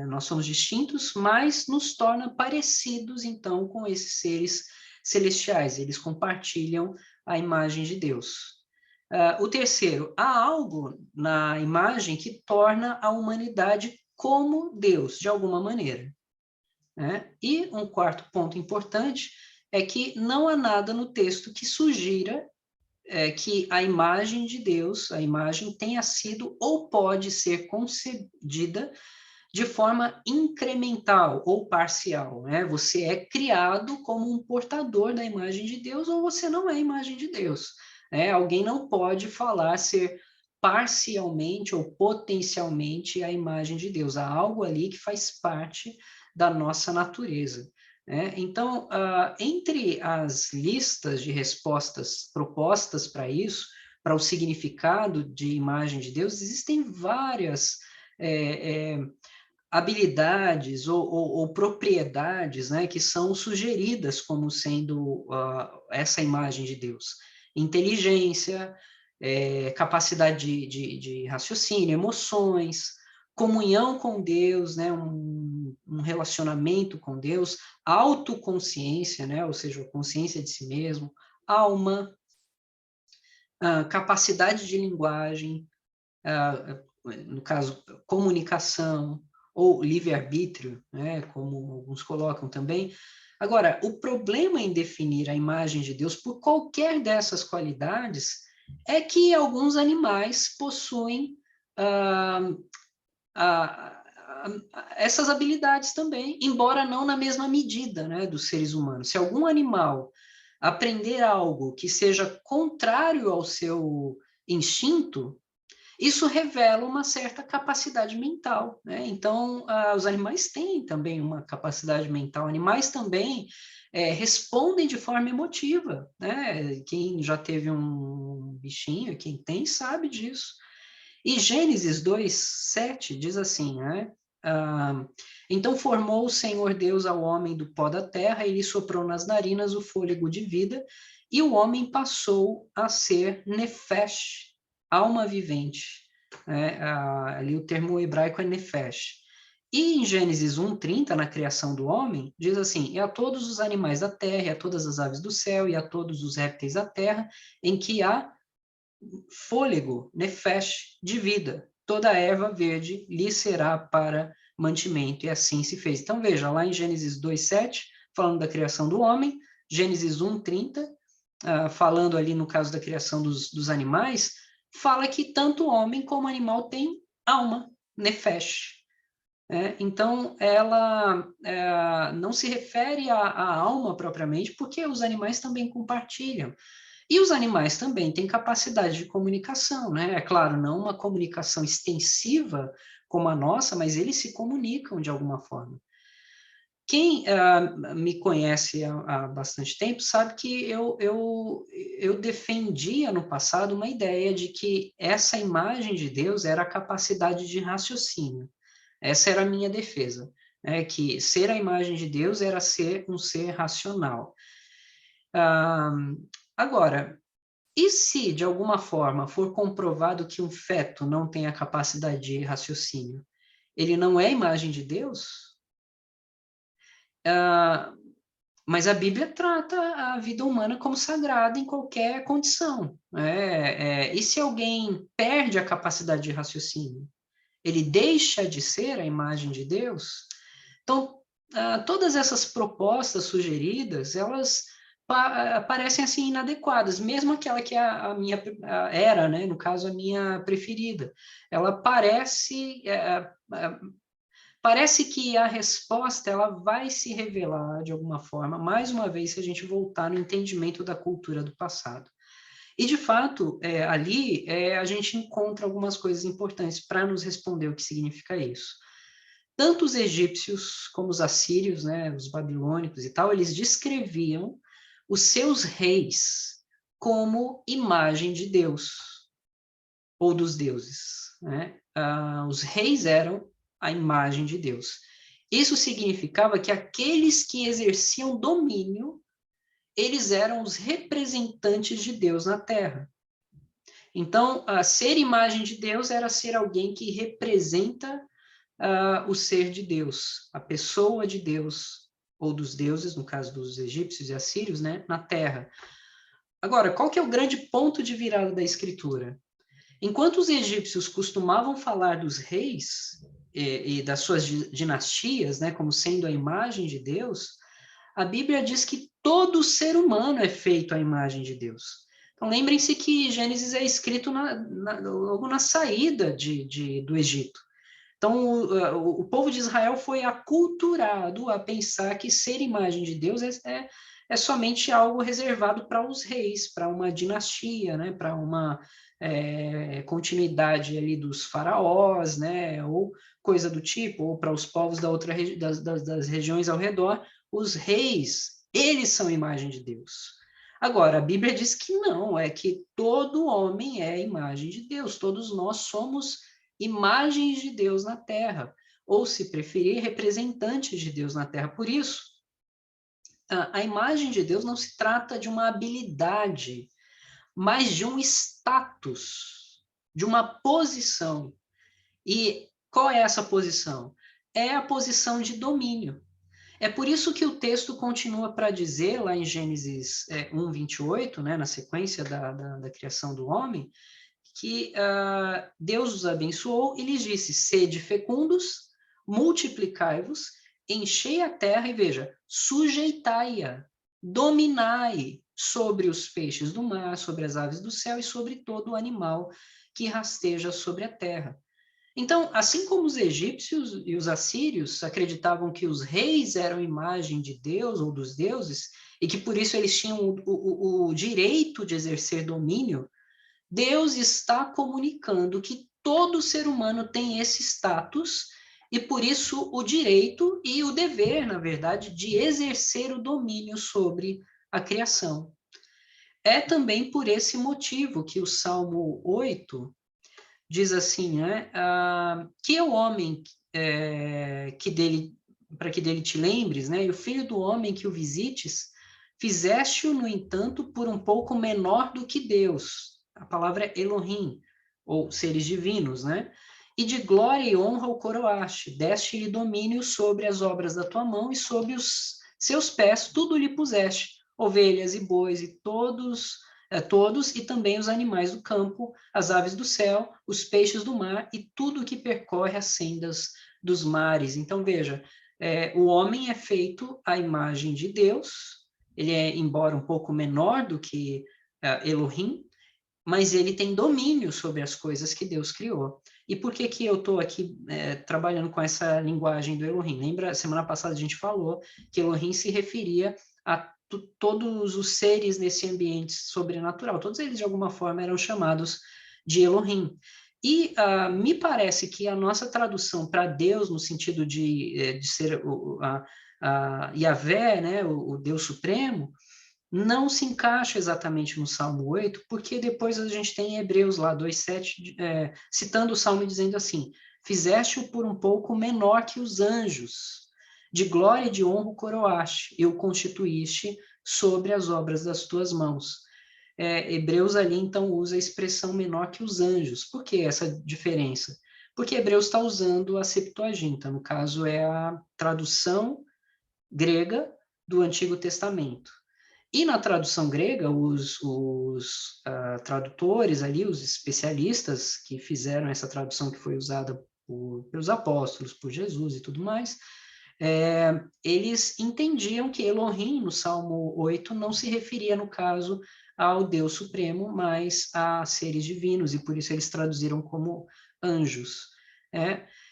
nós somos distintos, mas nos torna parecidos, então, com esses seres celestiais. Eles compartilham a imagem de Deus. O terceiro, há algo na imagem que torna a humanidade como Deus, de alguma maneira, né? E um quarto ponto importante é que não há nada no texto que sugira que a imagem de Deus, a imagem tenha sido ou pode ser concebida de forma incremental ou parcial, né? Você é criado como um portador da imagem de Deus ou você não é a imagem de Deus, né? Alguém não pode falar ser parcialmente ou potencialmente a imagem de Deus. Há algo ali que faz parte da nossa natureza, né? Então, entre as listas de respostas propostas para isso, para o significado de imagem de Deus, existem várias habilidades ou propriedades, né, que são sugeridas como sendo essa imagem de Deus. Inteligência, capacidade de raciocínio, emoções, comunhão com Deus, né, um relacionamento com Deus, autoconsciência, né, ou seja, consciência de si mesmo, alma, capacidade de linguagem, no caso, comunicação ou livre-arbítrio, né, como alguns colocam também. Agora, o problema em definir a imagem de Deus por qualquer dessas qualidades é que alguns animais possuem essas habilidades também, embora não na mesma medida, né, dos seres humanos. Se algum animal aprender algo que seja contrário ao seu instinto, isso revela uma certa capacidade mental, né? Então, os animais têm também uma capacidade mental. Animais também respondem de forma emotiva, né? Quem já teve um bichinho, quem tem, sabe disso. E Gênesis 2:7 diz assim, né? Então formou o Senhor Deus ao homem do pó da terra, e lhe soprou nas narinas o fôlego de vida, e o homem passou a ser nefesh, alma vivente. Ali o termo hebraico é nefesh. E em Gênesis 1:30, na criação do homem, diz assim: e a todos os animais da terra, e a todas as aves do céu, e a todos os répteis da terra, em que há fôlego, nefesh, de vida. Toda erva verde lhe será para mantimento, e assim se fez. Então veja, lá em Gênesis 2:7, falando da criação do homem, Gênesis 1:30, falando ali no caso da criação dos animais, fala que tanto homem como animal tem alma, nefesh. Então, ela não se refere à alma propriamente, porque os animais também compartilham. E os animais também têm capacidade de comunicação, né? É claro, não uma comunicação extensiva como a nossa, mas eles se comunicam de alguma forma. Quem me conhece há bastante tempo sabe que eu defendia no passado uma ideia de que essa imagem de Deus era a capacidade de raciocínio. Essa era a minha defesa, né? Que ser a imagem de Deus era ser um ser racional. Agora, e se de alguma forma for comprovado que um feto não tem a capacidade de raciocínio, ele não é a imagem de Deus? Mas a Bíblia trata a vida humana como sagrada em qualquer condição, né? E se alguém perde a capacidade de raciocínio, ele deixa de ser a imagem de Deus? Então, todas essas propostas sugeridas, elas parecem assim inadequadas, mesmo aquela que a minha era, né, no caso a minha preferida. Ela parece que a resposta ela vai se revelar de alguma forma, mais uma vez, se a gente voltar no entendimento da cultura do passado. E, de fato, ali a gente encontra algumas coisas importantes para nos responder o que significa isso. Tanto os egípcios como os assírios, né, os babilônicos e tal, eles descreviam os seus reis como imagem de Deus ou dos deuses, né? Os reis eram a imagem de Deus. Isso significava que aqueles que exerciam domínio, eles eram os representantes de Deus na Terra. Então, ser imagem de Deus era ser alguém que representa o ser de Deus, a pessoa de Deus, ou dos deuses, no caso dos egípcios e assírios, né, na Terra. Agora, qual que é o grande ponto de virada da Escritura? Enquanto os egípcios costumavam falar dos reis e das suas dinastias, né, como sendo a imagem de Deus, a Bíblia diz que todo ser humano é feito à imagem de Deus. Então, lembrem-se que Gênesis é escrito logo na saída do Egito. Então, o povo de Israel foi aculturado a pensar que ser imagem de Deus é somente algo reservado para os reis, para uma dinastia, né? Para uma continuidade ali dos faraós, né? Ou coisa do tipo, ou para os povos das regiões ao redor, os reis, eles são imagem de Deus. Agora, a Bíblia diz que não, é que todo homem é imagem de Deus, todos nós somos imagens de Deus na Terra, ou, se preferir, representantes de Deus na Terra. Por isso, a imagem de Deus não se trata de uma habilidade, mas de um status, de uma posição. E qual é essa posição? É a posição de domínio. É por isso que o texto continua para dizer, lá em Gênesis 1:28, né, na sequência da criação do homem, que Deus os abençoou e lhes disse: sede fecundos, multiplicai-vos, enchei a terra e veja, sujeitai-a, dominai sobre os peixes do mar, sobre as aves do céu e sobre todo o animal que rasteja sobre a terra. Então, assim como os egípcios e os assírios acreditavam que os reis eram imagem de Deus ou dos deuses, e que por isso eles tinham o direito de exercer domínio, Deus está comunicando que todo ser humano tem esse status e, por isso, o direito e o dever, na verdade, de exercer o domínio sobre a criação. É também por esse motivo que o Salmo 8 diz assim, né? Que é o homem para que dele te lembres, né? E o filho do homem que o visites, fizeste-o, no entanto, por um pouco menor do que Deus. A palavra é Elohim, ou seres divinos, né? E de glória e honra o coroaste, deste-lhe domínio sobre as obras da tua mão e sobre os seus pés tudo lhe puseste, ovelhas e bois e todos e também os animais do campo, as aves do céu, os peixes do mar e tudo que percorre as sendas dos mares. Então, veja, o homem é feito à imagem de Deus, ele é, embora um pouco menor do que Elohim, mas ele tem domínio sobre as coisas que Deus criou. E por que que eu estou aqui trabalhando com essa linguagem do Elohim? Lembra, semana passada a gente falou que Elohim se referia a todos os seres nesse ambiente sobrenatural. Todos eles, de alguma forma, eram chamados de Elohim. E me parece que a nossa tradução para Deus, no sentido de ser Yahvé, né, o Deus Supremo, não se encaixa exatamente no Salmo 8, porque depois a gente tem em Hebreus lá 2:7, citando o Salmo dizendo assim: fizeste-o por um pouco menor que os anjos, de glória e de honra o coroaste, e o constituíste sobre as obras das tuas mãos. Hebreus ali então usa a expressão menor que os anjos. Por que essa diferença? Porque Hebreus está usando a Septuaginta, no caso é a tradução grega do Antigo Testamento. E na tradução grega, os tradutores ali, os especialistas que fizeram essa tradução que foi usada pelos apóstolos, por Jesus e tudo mais, eles entendiam que Elohim, no Salmo 8, não se referia, no caso, ao Deus Supremo, mas a seres divinos, e por isso eles traduziram como anjos.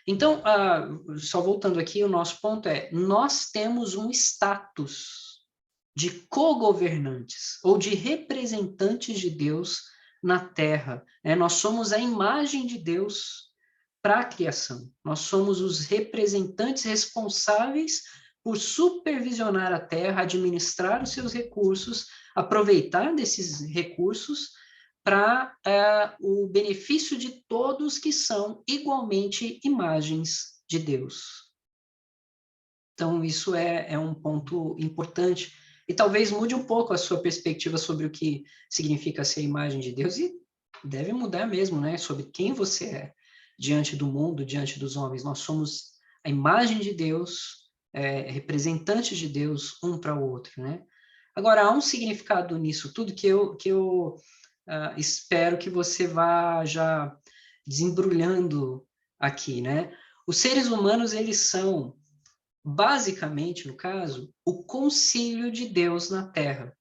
Então, só voltando aqui, o nosso ponto nós temos um status de co-governantes ou de representantes de Deus na Terra. Nós somos a imagem de Deus para a criação. Nós somos os representantes responsáveis por supervisionar a Terra, administrar os seus recursos, aproveitar desses recursos para o benefício de todos que são igualmente imagens de Deus. Então, isso é um ponto importante e talvez mude um pouco a sua perspectiva sobre o que significa ser imagem de Deus, e deve mudar mesmo, né? Sobre quem você é diante do mundo, diante dos homens. Nós somos a imagem de Deus, representantes de Deus um para o outro, né? Agora, há um significado nisso tudo que eu espero que você vá já desembrulhando aqui, né? Os seres humanos, eles são, basicamente, no caso, o concílio de Deus na Terra.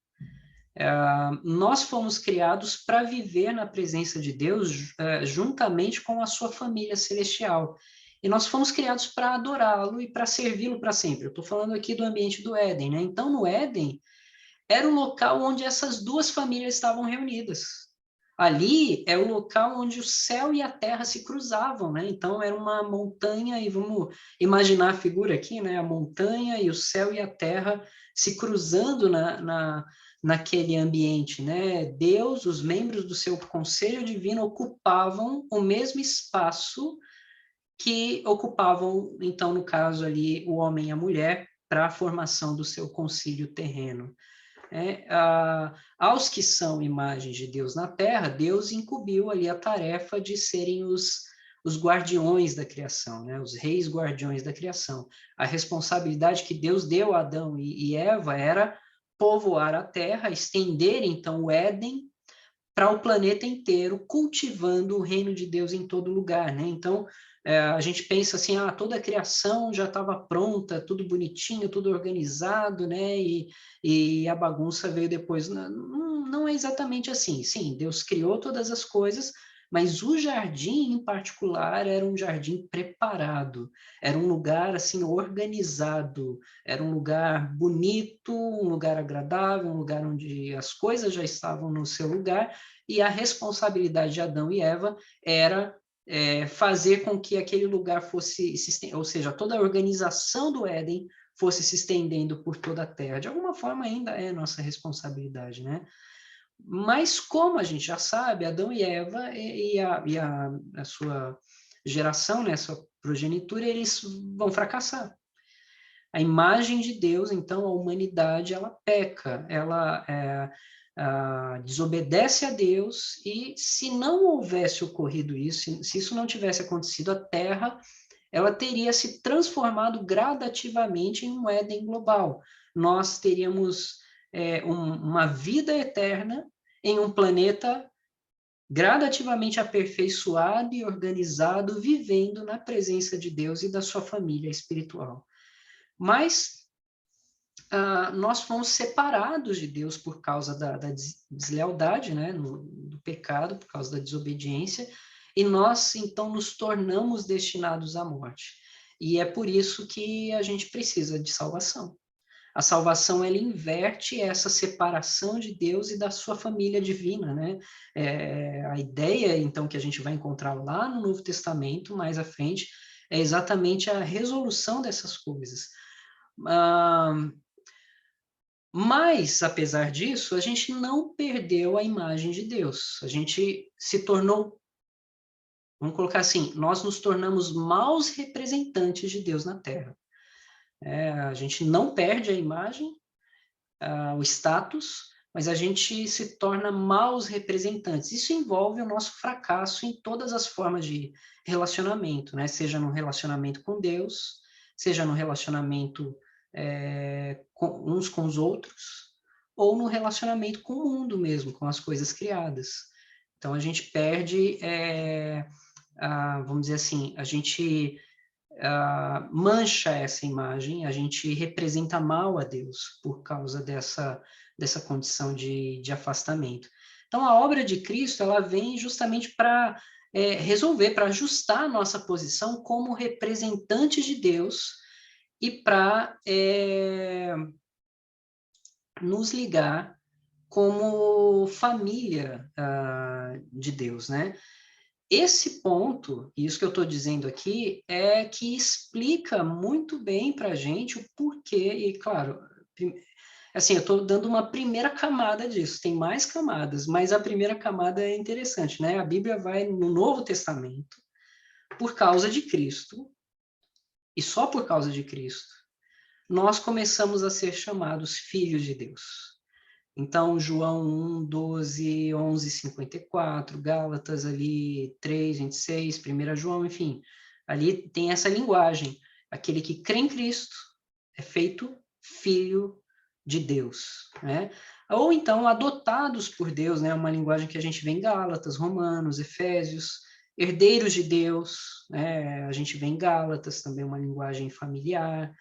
Nós fomos criados para viver na presença de Deus juntamente com a sua família celestial. E nós fomos criados para adorá-lo e para servi-lo para sempre. Eu estou falando aqui do ambiente do Éden, né? Então, no Éden, era o local onde essas duas famílias estavam reunidas. Ali é o local onde o céu e a terra se cruzavam, né? Então era uma montanha, e vamos imaginar a figura aqui, né? A montanha e o céu e a terra se cruzando naquele ambiente, né? Deus, os membros do seu conselho divino ocupavam o mesmo espaço que ocupavam, então, no caso ali, o homem e a mulher para a formação do seu concílio terreno. Aos que são imagens de Deus na Terra, Deus incumbiu ali a tarefa de serem os guardiões da criação, né? Os reis guardiões da criação. A responsabilidade que Deus deu a Adão e Eva era povoar a Terra, estender então o Éden para o planeta inteiro, cultivando o reino de Deus em todo lugar, né? Então, a gente pensa assim, toda a criação já estava pronta, tudo bonitinho, tudo organizado, né? E a bagunça veio depois. Não é exatamente assim. Sim, Deus criou todas as coisas, mas o jardim em particular era um jardim preparado, era um lugar assim organizado, era um lugar bonito, um lugar agradável, um lugar onde as coisas já estavam no seu lugar, e a responsabilidade de Adão e Eva era fazer com que aquele lugar fosse, ou seja, toda a organização do Éden fosse se estendendo por toda a Terra. De alguma forma ainda é nossa responsabilidade, né? Mas como a gente já sabe, Adão e Eva a sua geração, né, a sua progenitura, eles vão fracassar. A imagem de Deus, então, a humanidade, ela peca, ela desobedece a Deus, e se não houvesse ocorrido isso, se isso não tivesse acontecido, a Terra, ela teria se transformado gradativamente em um Éden global. Nós teríamos uma vida eterna em um planeta gradativamente aperfeiçoado e organizado, vivendo na presença de Deus e da sua família espiritual. Mas nós fomos separados de Deus por causa da deslealdade, né, do pecado, por causa da desobediência, e nós, então, nos tornamos destinados à morte. E é por isso que a gente precisa de salvação. A salvação, ela inverte essa separação de Deus e da sua família divina, né? A ideia, então, que a gente vai encontrar lá no Novo Testamento, mais à frente, é exatamente a resolução dessas coisas. Mas, apesar disso, a gente não perdeu a imagem de Deus. A gente se tornou, vamos colocar assim, nós nos tornamos maus representantes de Deus na Terra. A gente não perde a imagem, o status, mas a gente se torna maus representantes. Isso envolve o nosso fracasso em todas as formas de relacionamento, né? Seja no relacionamento com Deus, seja no relacionamento uns com os outros, ou no relacionamento com o mundo mesmo, com as coisas criadas. Então, a gente perde, vamos dizer assim, a gente mancha essa imagem, a gente representa mal a Deus por causa dessa condição de afastamento. Então, a obra de Cristo, ela vem justamente para resolver, para ajustar a nossa posição como representantes de Deus e para nos ligar como família de Deus, né? Esse ponto, isso que eu estou dizendo aqui, é que explica muito bem para a gente o porquê, e claro, assim, eu estou dando uma primeira camada disso, tem mais camadas, mas a primeira camada é interessante, né? A Bíblia vai no Novo Testamento, por causa de Cristo, e só por causa de Cristo, nós começamos a ser chamados filhos de Deus. Então, João 1, 12, 11, 54, Gálatas ali 3, 26, 1 João, enfim, ali tem essa linguagem. Aquele que crê em Cristo é feito filho de Deus, né? Ou então adotados por Deus, né? Uma linguagem que a gente vê em Gálatas, Romanos, Efésios, herdeiros de Deus, né? A gente vê em Gálatas também uma linguagem familiar,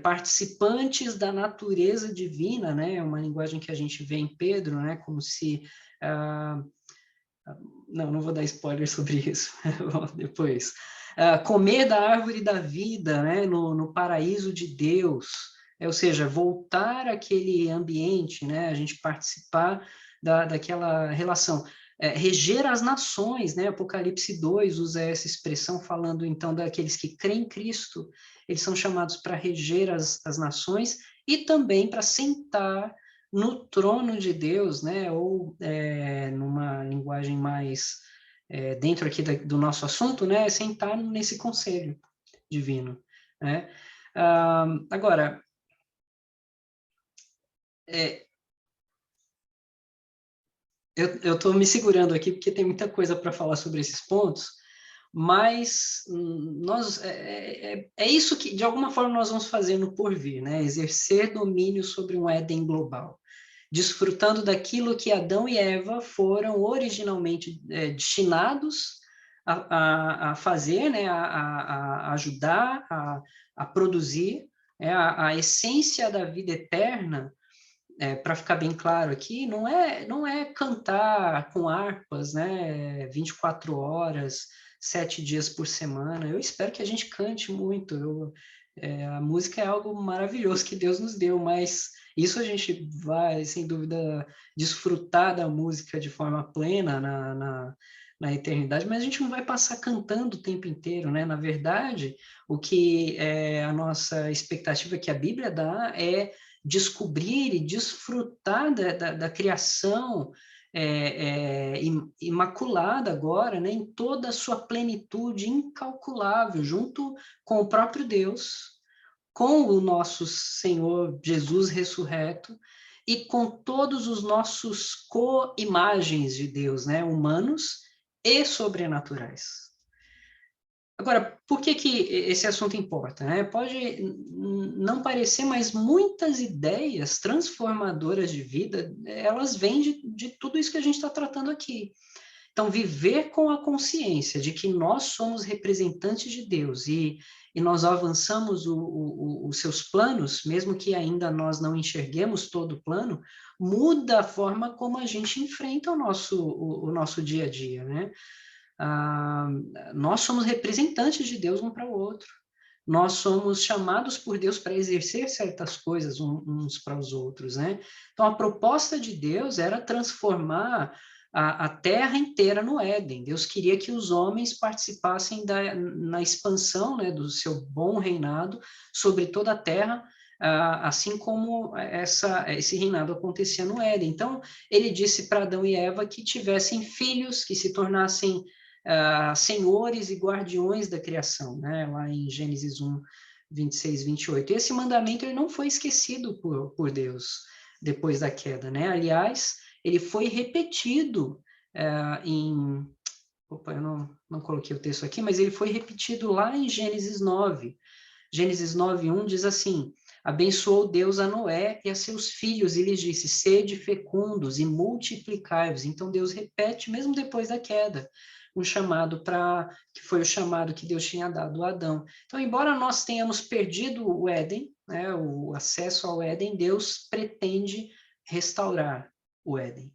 participantes da natureza divina, né? Uma linguagem que a gente vê em Pedro, né? Como se não vou dar spoiler sobre isso depois. Comer da árvore da vida, né, no paraíso de Deus, ou seja, voltar àquele ambiente, né, a gente participar daquela relação. Reger as nações, né, Apocalipse 2 usa essa expressão falando então daqueles que creem em Cristo, eles são chamados para reger as nações e também para sentar no trono de Deus, né, ou numa linguagem mais dentro aqui do nosso assunto, né, sentar nesse conselho divino, né. Agora, eu estou me segurando aqui porque tem muita coisa para falar sobre esses pontos, mas nós é isso que, de alguma forma, nós vamos fazer no porvir, né, exercer domínio sobre um Éden global, desfrutando daquilo que Adão e Eva foram originalmente destinados a fazer, né, a ajudar, a produzir, a essência da vida eterna, para ficar bem claro aqui, não é cantar com harpas, né, 24 horas, 7 dias por semana. Eu espero que a gente cante muito. A música é algo maravilhoso que Deus nos deu, mas isso a gente vai, sem dúvida, desfrutar da música de forma plena na eternidade, mas a gente não vai passar cantando o tempo inteiro, né? Na verdade, o que a nossa expectativa que a Bíblia dá é descobrir e desfrutar da criação imaculada agora, né, em toda a sua plenitude incalculável, junto com o próprio Deus, com o nosso Senhor Jesus ressurreto e com todos os nossos co-imagens de Deus, né, humanos e sobrenaturais. Agora, por que esse assunto importa, né? Pode não parecer, mas muitas ideias transformadoras de vida, elas vêm de tudo isso que a gente está tratando aqui. Então, viver com a consciência de que nós somos representantes de Deus e nós avançamos os seus planos, mesmo que ainda nós não enxerguemos todo o plano, muda a forma como a gente enfrenta o nosso dia a dia, né? Nós somos representantes de Deus um para o outro. Nós somos chamados por Deus para exercer certas coisas uns para os outros, né? Então, a proposta de Deus era transformar a terra inteira no Éden. Deus queria que os homens participassem na expansão, né, do seu bom reinado sobre toda a terra, assim como esse reinado acontecia no Éden. Então, ele disse para Adão e Eva que tivessem filhos, que se tornassem senhores e guardiões da criação, né? Lá em Gênesis 1, 26, 28. E esse mandamento ele não foi esquecido por Deus depois da queda, né? Aliás, ele foi repetido em... Opa, eu não coloquei o texto aqui, mas ele foi repetido lá em Gênesis 9. Gênesis 9, 1 diz assim: abençoou Deus a Noé e a seus filhos e lhes disse, sede fecundos e multiplicai-vos. Então Deus repete, mesmo depois da queda, um chamado que foi o chamado que Deus tinha dado a Adão. Então, embora nós tenhamos perdido o Éden, né, o acesso ao Éden, Deus pretende restaurar o Éden.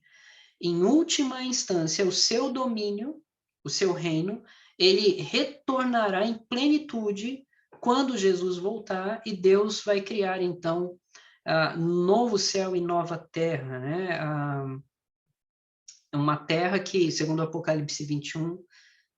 Em última instância, o seu domínio, o seu reino, ele retornará em plenitude quando Jesus voltar e Deus vai criar, então, novo céu e nova terra, né? Uma terra que, segundo Apocalipse 21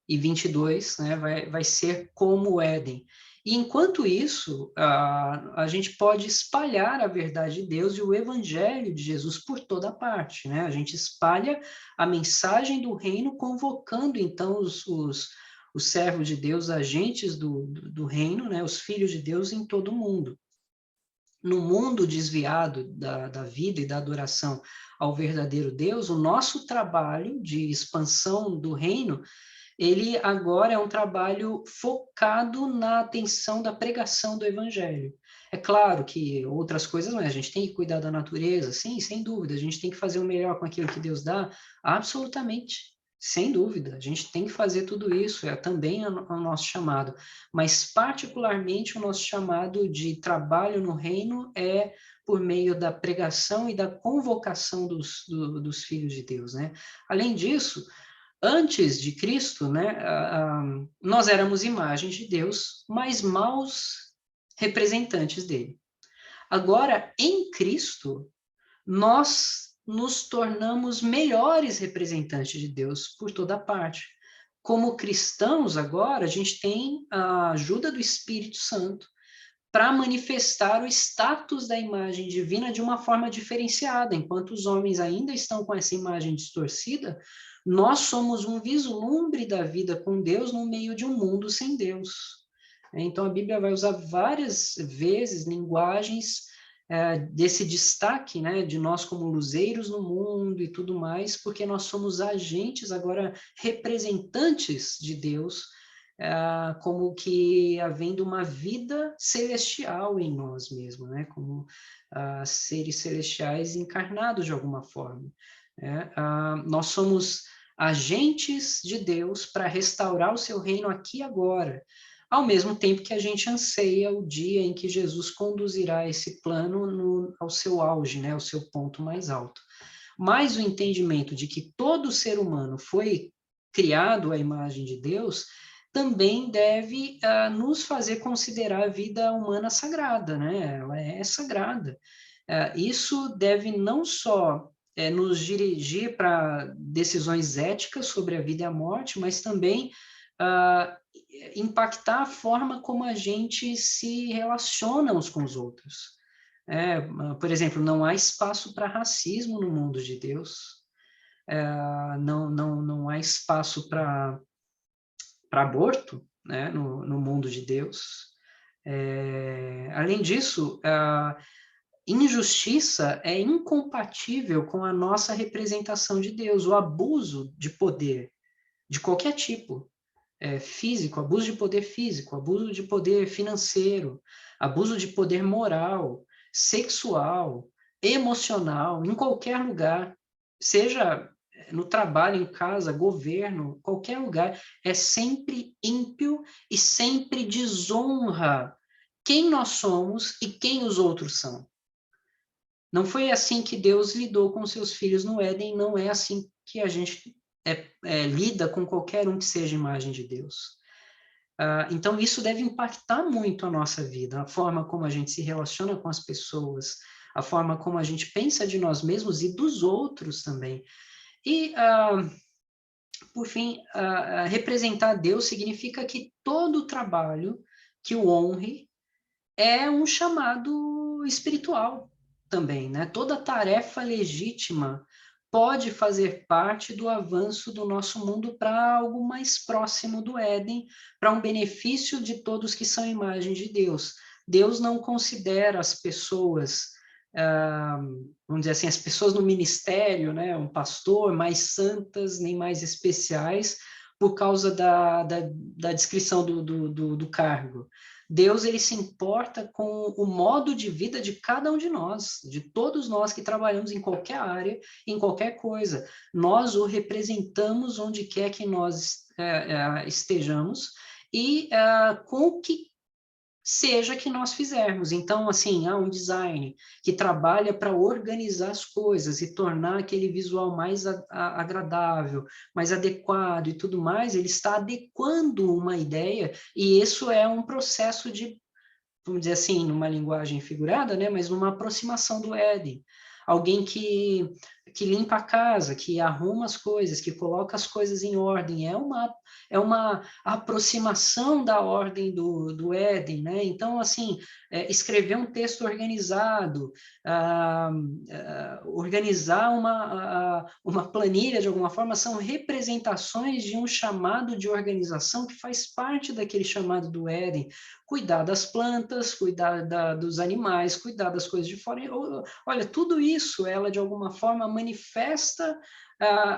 e 22, né, vai ser como o Éden. E enquanto isso, a gente pode espalhar a verdade de Deus e o evangelho de Jesus por toda parte, né? A gente espalha a mensagem do reino, convocando então os servos de Deus, agentes do reino, né? Os filhos de Deus em todo o mundo. No mundo desviado da vida e da adoração ao verdadeiro Deus, o nosso trabalho de expansão do reino ele agora é um trabalho focado na atenção da pregação do evangelho. É claro que outras coisas, mas a gente tem que cuidar da natureza, sim, sem dúvida. A gente tem que fazer o melhor com aquilo que Deus dá, absolutamente, sem dúvida. A gente tem que fazer tudo isso, é também o nosso chamado. Mas, particularmente, o nosso chamado de trabalho no reino é por meio da pregação e da convocação dos filhos de Deus, né? Além disso, antes de Cristo, né, nós éramos imagens de Deus, mas maus representantes dele. Agora, em Cristo, nós nos tornamos melhores representantes de Deus por toda parte. Como cristãos, agora, a gente tem a ajuda do Espírito Santo para manifestar o status da imagem divina de uma forma diferenciada. Enquanto os homens ainda estão com essa imagem distorcida, nós somos um vislumbre da vida com Deus no meio de um mundo sem Deus. Então, a Bíblia vai usar várias vezes linguagens desse destaque, né, de nós como luzeiros no mundo e tudo mais, porque nós somos agentes, agora representantes de Deus, como que havendo uma vida celestial em nós mesmos, né, como seres celestiais encarnados de alguma forma. Né? Nós somos agentes de Deus para restaurar o seu reino aqui e agora, ao mesmo tempo que a gente anseia o dia em que Jesus conduzirá esse plano ao seu auge, né, ao seu ponto mais alto. Mas o entendimento de que todo ser humano foi criado à imagem de Deus também deve nos fazer considerar a vida humana sagrada, né? Ela é sagrada. Isso deve não só nos dirigir para decisões éticas sobre a vida e a morte, mas também impactar a forma como a gente se relaciona uns com os outros. Por exemplo, não há espaço para racismo no mundo de Deus, não há espaço para aborto, né, no mundo de Deus. Além disso, a injustiça é incompatível com a nossa representação de Deus, o abuso de poder, de qualquer tipo, físico, abuso de poder físico, abuso de poder financeiro, abuso de poder moral, sexual, emocional, em qualquer lugar, seja no trabalho, em casa, governo, qualquer lugar, é sempre ímpio e sempre desonra quem nós somos e quem os outros são. Não foi assim que Deus lidou com seus filhos no Éden, não é assim que a gente lida com qualquer um que seja imagem de Deus. Então, isso deve impactar muito a nossa vida, a forma como a gente se relaciona com as pessoas, a forma como a gente pensa de nós mesmos e dos outros também. E, por fim, representar Deus significa que todo trabalho que o honre é um chamado espiritual também, né? Toda tarefa legítima pode fazer parte do avanço do nosso mundo para algo mais próximo do Éden, para um benefício de todos que são imagem de Deus. Deus não considera as pessoas, vamos dizer assim, as pessoas no ministério, né, um pastor, mais santas nem mais especiais por causa da descrição do cargo. Deus, ele se importa com o modo de vida de cada um de nós, de todos nós que trabalhamos em qualquer área, em qualquer coisa. Nós o representamos onde quer que nós estejamos e com o que seja que nós fizermos. Então, assim, há um design que trabalha para organizar as coisas e tornar aquele visual mais agradável, mais adequado e tudo mais, ele está adequando uma ideia, e isso é um processo de, vamos dizer assim, numa linguagem figurada, né, mas numa aproximação do Éden. Alguém que limpa a casa, que arruma as coisas, que coloca as coisas em ordem, é uma aproximação da ordem do Éden, né? Então, assim, escrever um texto organizado, organizar uma planilha de alguma forma, são representações de um chamado de organização que faz parte daquele chamado do Éden. Cuidar das plantas, cuidar dos animais, cuidar das coisas de fora. Olha, tudo isso, ela de alguma forma manifesta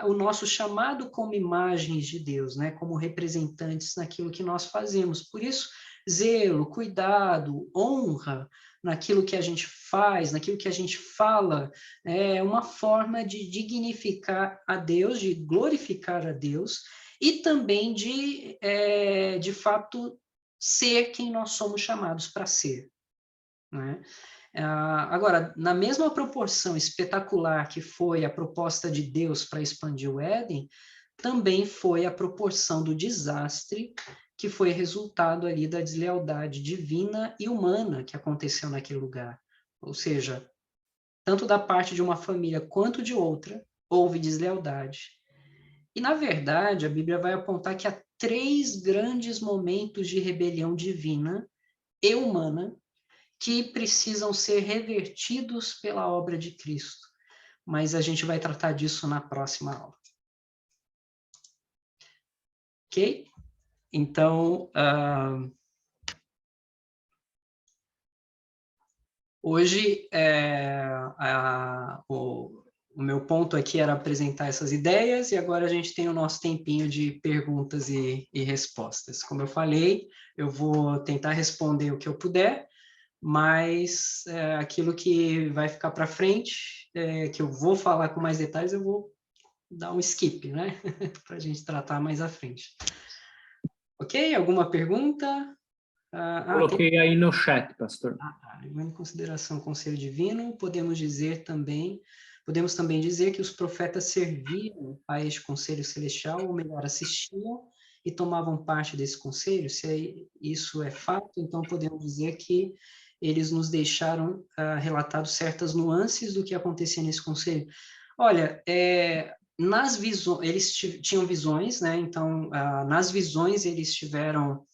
o nosso chamado como imagens de Deus, né? Como representantes naquilo que nós fazemos. Por isso, zelo, cuidado, honra naquilo que a gente faz, naquilo que a gente fala, é uma forma de dignificar a Deus, de glorificar a Deus, e também de fato, ser quem nós somos chamados para ser, né? Agora, na mesma proporção espetacular que foi a proposta de Deus para expandir o Éden, também foi a proporção do desastre que foi resultado ali da deslealdade divina e humana que aconteceu naquele lugar. Ou seja, tanto da parte de uma família quanto de outra, houve deslealdade. E, na verdade, a Bíblia vai apontar que há 3 grandes momentos de rebelião divina e humana que precisam ser revertidos pela obra de Cristo. Mas a gente vai tratar disso na próxima aula. Ok? Então, hoje, o meu ponto aqui era apresentar essas ideias, e agora a gente tem o nosso tempinho de perguntas e respostas. Como eu falei, eu vou tentar responder o que eu puder, mas aquilo que vai ficar para frente, que eu vou falar com mais detalhes, eu vou dar um skip, né? Para a gente tratar mais à frente. Ok? Alguma pergunta? Coloquei aí no chat, pastor. Levando em consideração o conselho divino, podemos também dizer que os profetas serviam a este conselho celestial, ou melhor, assistiam e tomavam parte desse conselho. Se isso é fato, então podemos dizer que eles nos deixaram relatados certas nuances do que acontecia nesse conselho. Olha, nas visões, eles tinham visões, né? Então, nas visões eles tiveram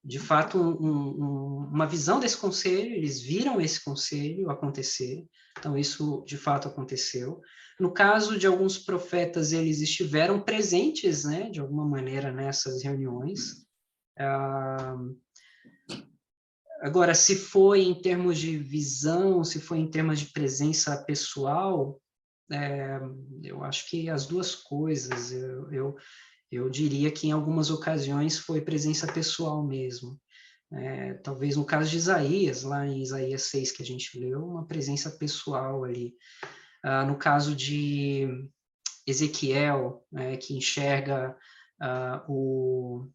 de fato, uma visão desse conselho, eles viram esse conselho acontecer, então isso de fato aconteceu. No caso de alguns profetas, eles estiveram presentes, né, de alguma maneira nessas reuniões. Agora, se foi em termos de visão, se foi em termos de presença pessoal, eu acho que as duas coisas. Eu diria que em algumas ocasiões foi presença pessoal mesmo. Talvez no caso de Isaías, lá em Isaías 6 que a gente leu, uma presença pessoal ali. No caso de Ezequiel, que enxerga o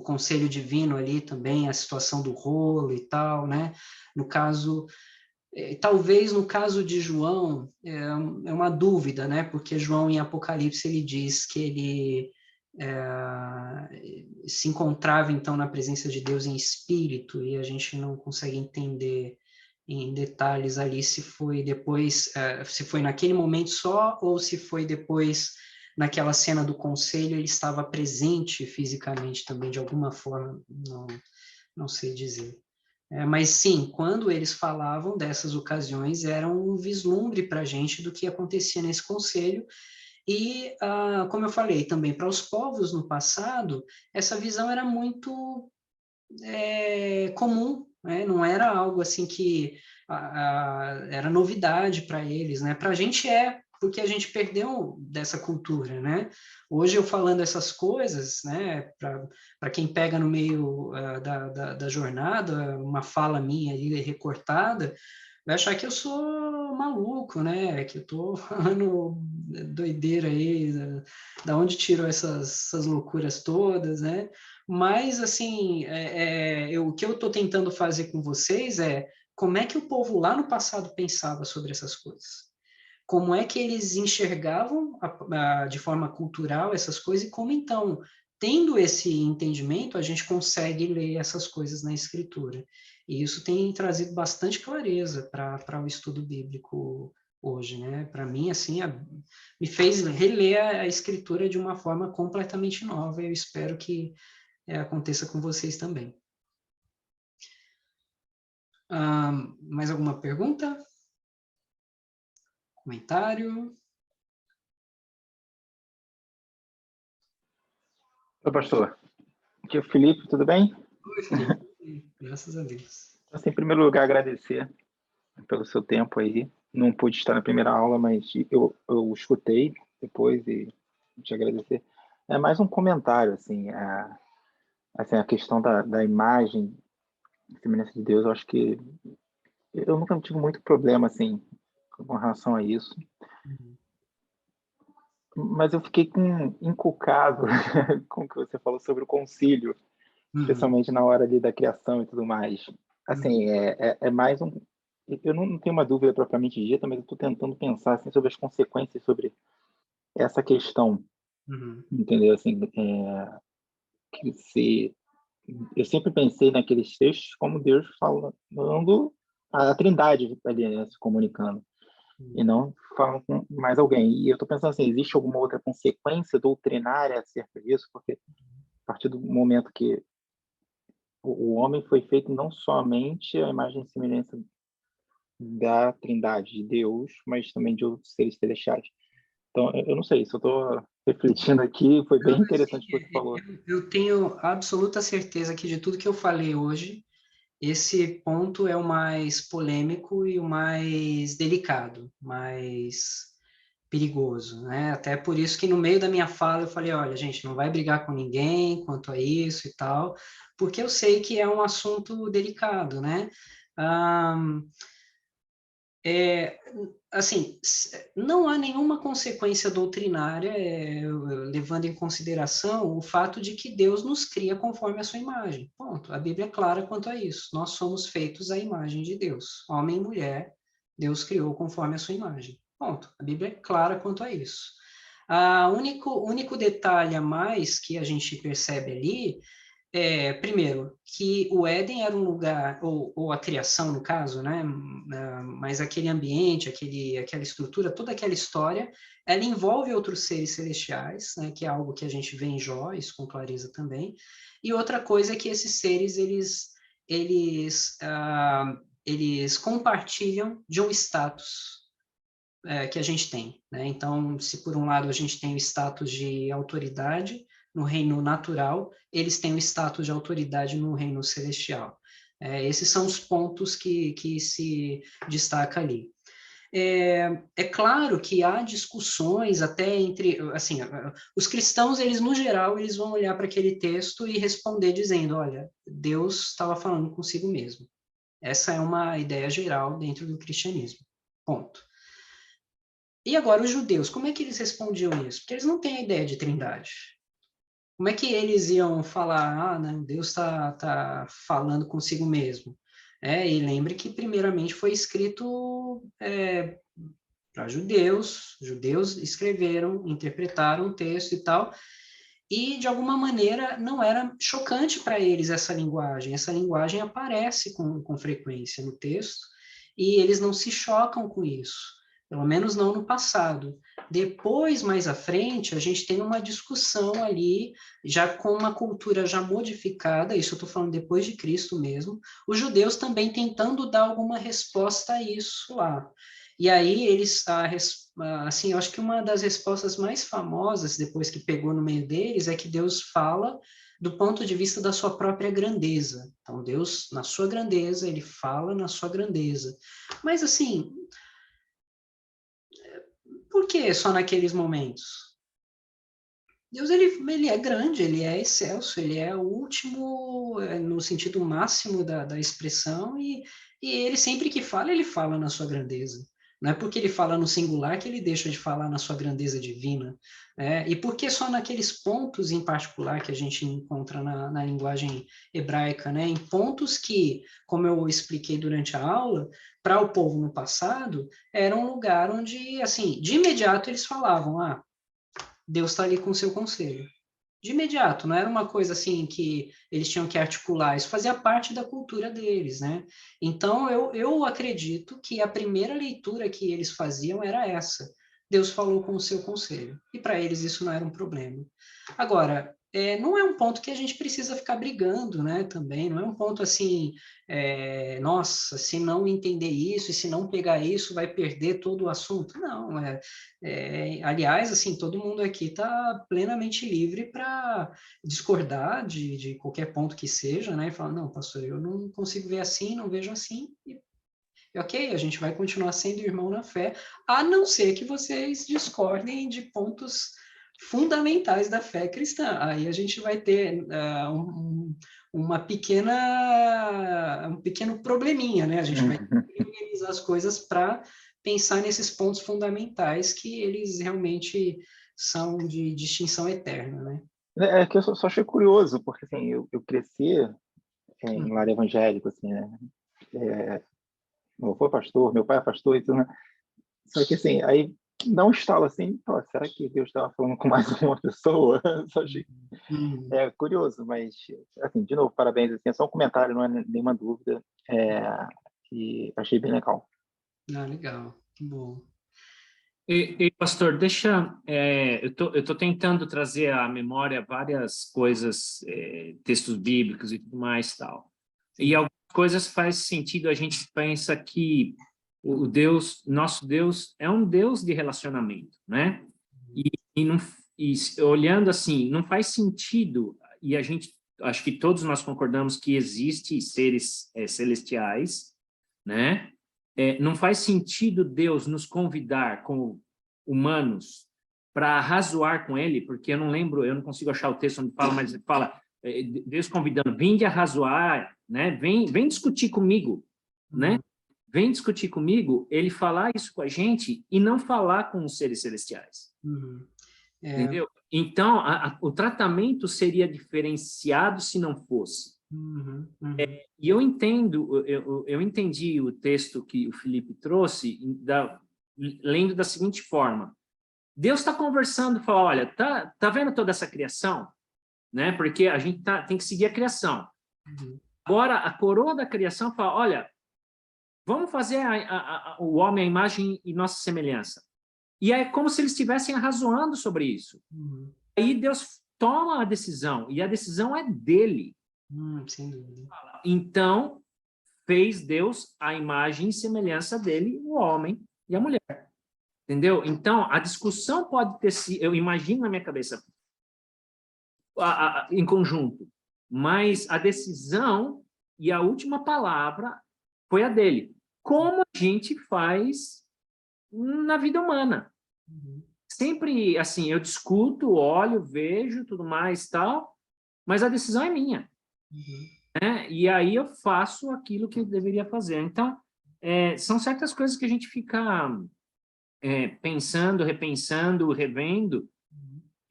conselho divino ali também, a situação do rolo e tal, né? No caso, talvez no caso de João, é uma dúvida, né? Porque João em Apocalipse ele diz que ele se encontrava então na presença de Deus em espírito, e a gente não consegue entender em detalhes ali se foi depois, se foi naquele momento só, ou se foi depois naquela cena do conselho ele estava presente fisicamente também de alguma forma, não sei dizer. Mas sim, quando eles falavam dessas ocasiões, era um vislumbre para a gente do que acontecia nesse conselho. E, como eu falei, também para os povos no passado, essa visão era muito comum, né? Não era algo assim que era novidade para eles, né? Para a gente porque a gente perdeu dessa cultura, né? Hoje eu falando essas coisas, né? Para quem pega no meio da jornada, uma fala minha ali recortada, vai achar que eu sou maluco, né? Que eu tô falando doideira aí, da onde tirou essas loucuras todas, né? Mas, assim, o que eu estou tentando fazer com vocês como é que o povo lá no passado pensava sobre essas coisas? Como é que eles enxergavam de forma cultural essas coisas e como, então, tendo esse entendimento, a gente consegue ler essas coisas na Escritura. E isso tem trazido bastante clareza para o estudo bíblico hoje, né? Para mim, assim, me fez reler a Escritura de uma forma completamente nova, e eu espero que aconteça com vocês também. Mais alguma pergunta? Comentário? Oi, pastor. Aqui é o Felipe, tudo bem? Oi, Felipe. Graças a Deus. Em primeiro lugar, agradecer pelo seu tempo aí. Não pude estar na primeira aula, mas eu escutei depois e te agradecer. É mais um comentário, assim, a questão da imagem, semelhança de Deus, eu acho que eu nunca tive muito problema, assim, com relação a isso, Uhum, mas eu fiquei encucado com o que você falou sobre o concílio, uhum, especialmente na hora ali da criação e tudo mais. uhum, Assim, é mais um... Eu não tenho uma dúvida propriamente dita, mas eu estou tentando pensar, assim, sobre as consequências sobre essa questão, uhum, entendeu? Assim, que se eu sempre pensei naqueles textos como Deus falando, a Trindade ali, né, se comunicando, e uhum. não falando com mais alguém. E eu estou pensando assim, existe alguma outra consequência doutrinária acerca disso? Porque a partir do momento que o homem foi feito não somente a imagem e semelhança da Trindade, de Deus, mas também de outros seres celestiais. Então, eu não sei, se eu estou refletindo aqui, foi Não, bem mas sim, interessante o que você falou. eu tenho absoluta certeza que de tudo que eu falei hoje, esse ponto é o mais polêmico e o mais delicado, mais perigoso, né? Até por isso que no meio da minha fala eu falei, olha, gente, não vai brigar com ninguém quanto a isso e tal, porque eu sei que é um assunto delicado, né? Ah, é, assim, não há nenhuma consequência doutrinária, levando em consideração o fato de que Deus nos cria conforme a sua imagem. Ponto. A Bíblia é clara quanto a isso. Nós somos feitos à imagem de Deus. Homem e mulher, Deus criou conforme a sua imagem. Ponto. A Bíblia é clara quanto a isso. O único detalhe a mais que a gente percebe ali primeiro, que o Éden era um lugar, ou a criação, no caso, né? Mas aquele ambiente, aquela estrutura, toda aquela história, ela envolve outros seres celestiais, né? Que é algo que a gente vê em Jó, isso com clareza também. E outra coisa é que esses seres, eles compartilham de um status que a gente tem, né? Então, se por um lado a gente tem o status de autoridade no reino natural, eles têm o status de autoridade no reino celestial. Esses são os pontos que se destaca ali. É claro que há discussões até entre, assim, os cristãos, eles no geral, eles vão olhar para aquele texto e responder dizendo, olha, Deus estava falando consigo mesmo. Essa é uma ideia geral dentro do cristianismo. Ponto. E agora os judeus, como é que eles respondiam isso? Porque eles não têm a ideia de trindade. Como é que eles iam falar, né, Deus tá falando consigo mesmo? E lembre que primeiramente foi escrito para judeus escreveram, interpretaram o texto e tal, e de alguma maneira não era chocante para eles essa linguagem aparece com frequência no texto, e eles não se chocam com isso, pelo menos não no passado. Depois, mais à frente, a gente tem uma discussão ali, já com uma cultura já modificada, isso eu estou falando depois de Cristo mesmo, os judeus também tentando dar alguma resposta a isso lá. E aí assim, eu acho que uma das respostas mais famosas depois que pegou no meio deles é que Deus fala do ponto de vista da sua própria grandeza. Então Deus, na sua grandeza, ele fala na sua grandeza. Mas assim, por que só naqueles momentos? Deus, ele é grande, ele é excelso, ele é o último, no sentido máximo da expressão, e ele sempre que fala, ele fala na sua grandeza. Não é porque ele fala no singular que ele deixa de falar na sua grandeza divina. E por que só naqueles pontos em particular que a gente encontra na linguagem hebraica, né? Em pontos que, como eu expliquei durante a aula, para o povo no passado, era um lugar onde, assim, de imediato eles falavam, Deus está ali com o seu conselho. De imediato, não era uma coisa assim que eles tinham que articular, isso fazia parte da cultura deles, né? Então, eu acredito que a primeira leitura que eles faziam era essa. Deus falou com o seu conselho. E para eles isso não era um problema. Agora, não é um ponto que a gente precisa ficar brigando, né? Também, não é um ponto assim, nossa, se não entender isso e se não pegar isso, vai perder todo o assunto. Não, aliás, assim, todo mundo aqui está plenamente livre para discordar de qualquer ponto que seja, né? E falar, não, pastor, eu não consigo ver assim, não vejo assim, e ok, a gente vai continuar sendo irmão na fé, a não ser que vocês discordem de pontos fundamentais da fé cristã. Aí a gente vai ter um pequeno probleminha, né? A gente vai organizar as coisas para pensar nesses pontos fundamentais que eles realmente são de distinção eterna, né? É que eu só achei curioso, porque assim, eu cresci em lar evangélico, assim, né? Meu avô é pastor, meu pai é pastor e tudo, né? Só que assim, aí dá um estalo assim, pô, será que Deus estava falando com mais uma pessoa? Só achei curioso, mas assim, de novo, parabéns, assim, é só um comentário, não é nenhuma dúvida, e achei bem legal. Ah, legal, que bom. Pastor, deixa, eu tô tentando trazer à memória várias coisas, textos bíblicos e tudo mais tal. E algumas coisas faz sentido, a gente pensa que o Deus, nosso Deus, é um Deus de relacionamento, né? E olhando assim, não faz sentido, e a gente, acho que todos nós concordamos que existem seres celestiais, né? Não faz sentido Deus nos convidar como humanos para arrazoar com ele, porque eu não lembro, eu não consigo achar o texto onde fala, mas fala, Deus convidando, vinde arrazoar, né? Vem discutir comigo, né? Vem discutir comigo, ele falar isso com a gente e não falar com os seres celestiais. Entendeu? Então, o tratamento seria diferenciado se não fosse. E eu entendo, eu entendi o texto que o Felipe trouxe, lendo da seguinte forma. Deus está conversando, fala, olha, tá vendo toda essa criação? Né? Porque a gente tem que seguir a criação. Agora, a coroa da criação fala, olha, vamos fazer o homem à imagem e nossa semelhança. E é como se eles estivessem arrazoando sobre isso. Aí Deus toma a decisão, e a decisão é dele. Sem dúvida. Então, fez Deus a imagem e semelhança dele, o homem e a mulher. Entendeu? Então, a discussão pode ter sido, eu imagino na minha cabeça, em conjunto, mas a decisão e a última palavra foi a dele. Como a gente faz na vida humana. Sempre, assim, eu discuto, olho, vejo, tudo mais, tal, mas a decisão é minha. Né? E aí eu faço aquilo que eu deveria fazer. Então, são certas coisas que a gente fica pensando, repensando, revendo,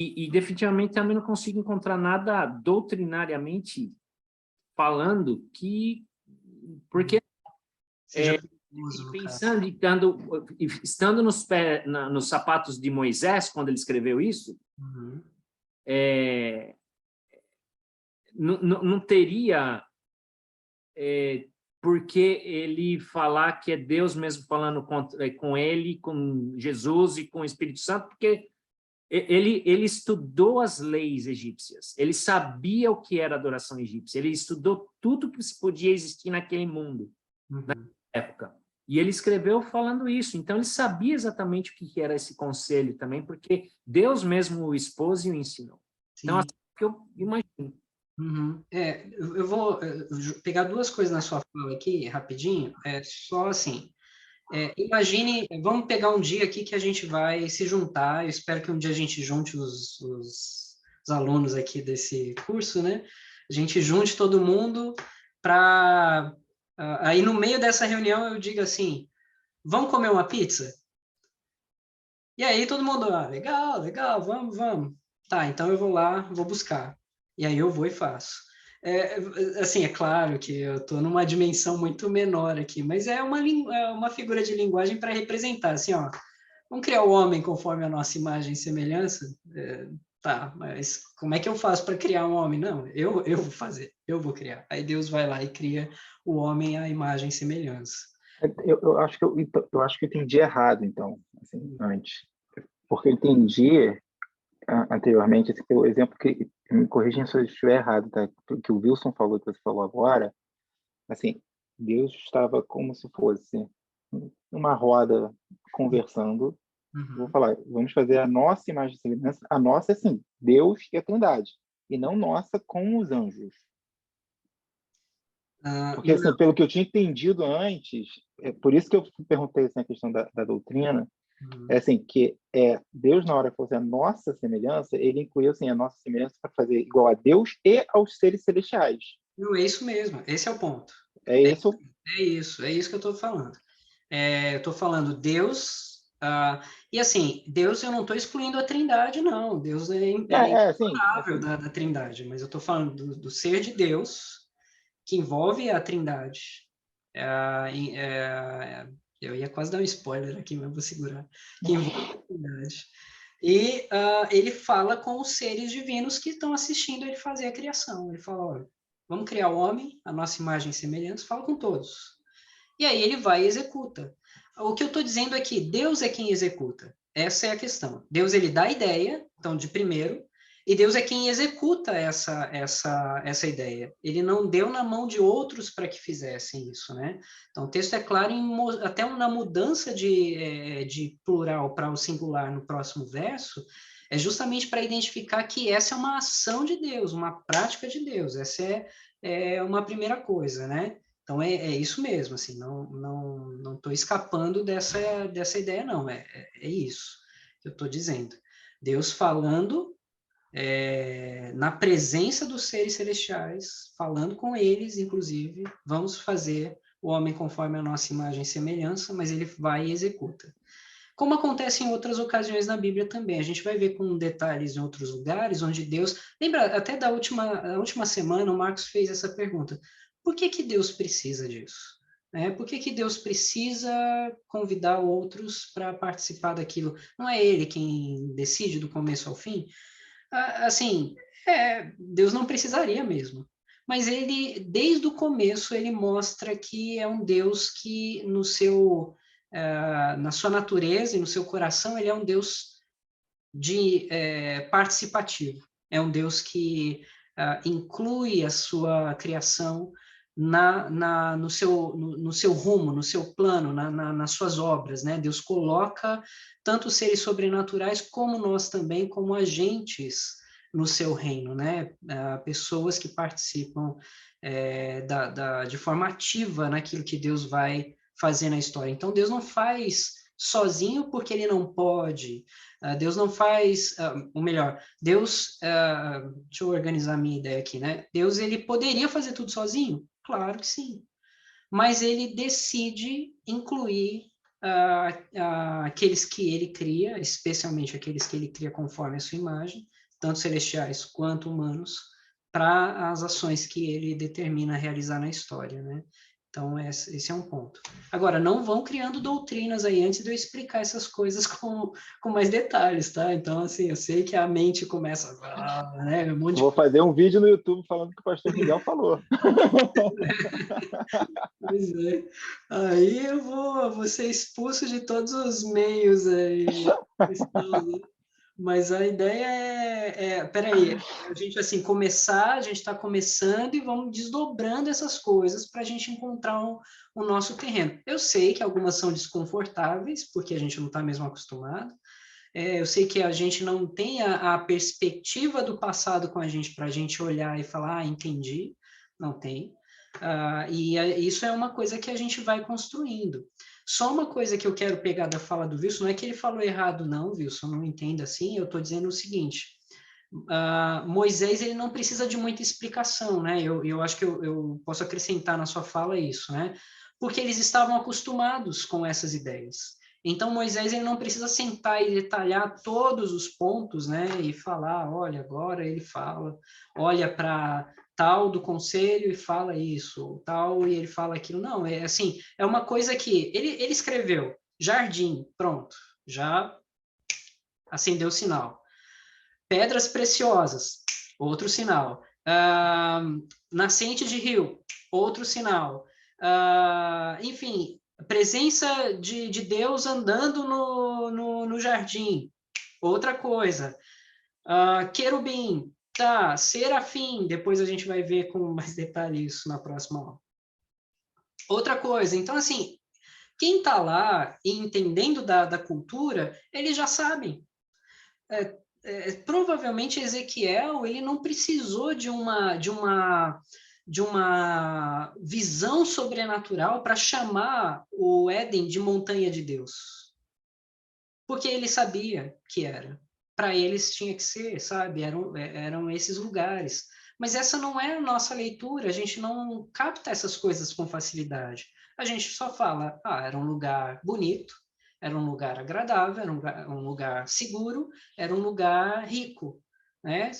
e definitivamente também não consigo encontrar nada doutrinariamente falando que... Porque pensando e estando nos sapatos de Moisés, quando ele escreveu isso, não teria por que ele falar que é Deus mesmo falando com ele, com Jesus e com o Espírito Santo, porque ele estudou as leis egípcias, ele sabia o que era adoração egípcia, ele estudou tudo que se podia existir naquele mundo, naquela época. E ele escreveu falando isso, então ele sabia exatamente o que era esse conselho também, porque Deus mesmo o expôs e o ensinou. Sim. Então, assim que eu imagino. Eu vou pegar duas coisas na sua fala aqui, rapidinho, só assim, imagine, vamos pegar um dia aqui que a gente vai se juntar, eu espero que um dia a gente junte os alunos aqui desse curso, né? A gente junte todo mundo para... aí no meio dessa reunião eu digo assim, vamos comer uma pizza? E aí todo mundo, legal, legal, vamos. Tá, então eu vou lá, vou buscar. E aí eu vou e faço. Assim, é claro que eu estou numa dimensão muito menor aqui, mas é uma figura de linguagem para representar, assim, ó, vamos criar o homem conforme a nossa imagem e semelhança? Tá, mas como é que eu faço para criar um homem? Não, eu vou fazer, eu vou criar. Aí Deus vai lá e cria o homem à imagem e semelhança. Eu acho que eu acho que eu entendi errado, então, assim, antes. Porque eu entendi anteriormente, assim, pelo exemplo que me corrigem se eu estiver errado, tá? Que o Wilson falou, que você falou agora, assim, Deus estava como se fosse numa roda conversando. Vou falar, vamos fazer a nossa imagem e semelhança. A nossa, assim, Deus e a Trindade, e não nossa com os anjos. Porque, assim, pelo que eu tinha entendido antes, por isso que eu perguntei assim, a questão da doutrina, É assim, que Deus, na hora que falou assim, a nossa semelhança, ele incluiu assim, a nossa semelhança para fazer igual a Deus e aos seres celestiais. Não, é isso mesmo, esse é o ponto. É isso? É isso que eu estou falando. Eu estou falando Deus, e assim, Deus eu não estou excluindo a Trindade, não. Deus é Sim, inseparável assim, da Trindade, mas eu estou falando do ser de Deus, que envolve a Trindade. Eu ia quase dar um spoiler aqui, mas vou segurar. Que envolve a Trindade. E ele fala com os seres divinos que estão assistindo ele fazer a criação. Ele fala, olha, vamos criar o homem, a nossa imagem e semelhança, fala com todos. E aí ele vai e executa. O que eu estou dizendo é que Deus é quem executa. Essa é a questão. Deus ele dá a ideia, então de primeiro, e Deus é quem executa essa ideia. Ele não deu na mão de outros para que fizessem isso, né? Então o texto é claro até na mudança de plural para o singular no próximo verso, é justamente para identificar que essa é uma ação de Deus, uma prática de Deus. Essa é uma primeira coisa, né? Então é isso mesmo, assim, não estou escapando dessa ideia, não. É isso que eu estou dizendo. Deus falando na presença dos seres celestiais, falando com eles, inclusive, vamos fazer o homem conforme a nossa imagem e semelhança, mas ele vai e executa. Como acontece em outras ocasiões na Bíblia também. A gente vai ver com detalhes em outros lugares onde Deus... Lembra, até da última semana, o Marcos fez essa pergunta. Por que que Deus precisa disso? Por que que Deus precisa convidar outros para participar daquilo? Não é ele quem decide do começo ao fim? Assim, Deus não precisaria mesmo. Mas ele, desde o começo, ele mostra que é um Deus que, na sua natureza e no seu coração, ele é um Deus participativo. É um Deus que inclui a sua criação no seu rumo, no seu plano, nas suas obras, né? Deus coloca tanto os seres sobrenaturais como nós também, como agentes no seu reino, né? Pessoas que participam de forma ativa naquilo que Deus vai fazer na história. Então, Deus não faz sozinho porque ele não pode. Deus não faz, ou melhor, Deus, deixa eu organizar a minha ideia aqui, né? Deus, ele poderia fazer tudo sozinho? Claro que sim. Mas ele decide incluir aqueles que ele cria, especialmente aqueles que ele cria conforme a sua imagem, tanto celestiais quanto humanos, para as ações que ele determina realizar na história, né? Então, esse é um ponto. Agora, não vão criando doutrinas aí antes de eu explicar essas coisas com mais detalhes, tá? Então, assim, eu sei que a mente começa, né? Um monte de... Vou fazer um vídeo no YouTube falando o que o pastor Miguel falou. Pois é. Aí eu vou ser expulso de todos os meios aí. Mas a ideia peraí, a gente assim, a gente está começando e vamos desdobrando essas coisas para a gente encontrar o nosso terreno. Eu sei que algumas são desconfortáveis, porque a gente não está mesmo acostumado. Eu sei que a gente não tem a perspectiva do passado com a gente para a gente olhar e falar, entendi. Não tem. Isso é uma coisa que a gente vai construindo. Só uma coisa que eu quero pegar da fala do Wilson, não é que ele falou errado, não, Wilson, não entenda assim, eu estou dizendo o seguinte, Moisés ele não precisa de muita explicação, né? Eu acho que eu posso acrescentar na sua fala isso, né? Porque eles estavam acostumados com essas ideias. Então Moisés ele não precisa sentar e detalhar todos os pontos, né? E falar, olha, agora ele fala, olha para tal do conselho e fala isso, tal e ele fala aquilo. Não, é assim, é uma coisa que ele escreveu, jardim, pronto, já acendeu o sinal. Pedras preciosas, outro sinal. Nascente de rio, outro sinal. Enfim, presença de Deus andando no jardim, outra coisa. Querubim, tá, serafim, depois a gente vai ver com mais detalhe isso na próxima aula. Outra coisa, então assim, quem está lá e entendendo da cultura, eles já sabem. Provavelmente Ezequiel ele não precisou de uma visão sobrenatural para chamar o Éden de montanha de Deus. porque ele sabia que era. Para eles tinha que ser, sabe? Eram esses lugares. Mas essa não é a nossa leitura, a gente não capta essas coisas com facilidade. A gente só fala, era um lugar bonito, era um lugar agradável, era um lugar seguro, era um lugar rico, né?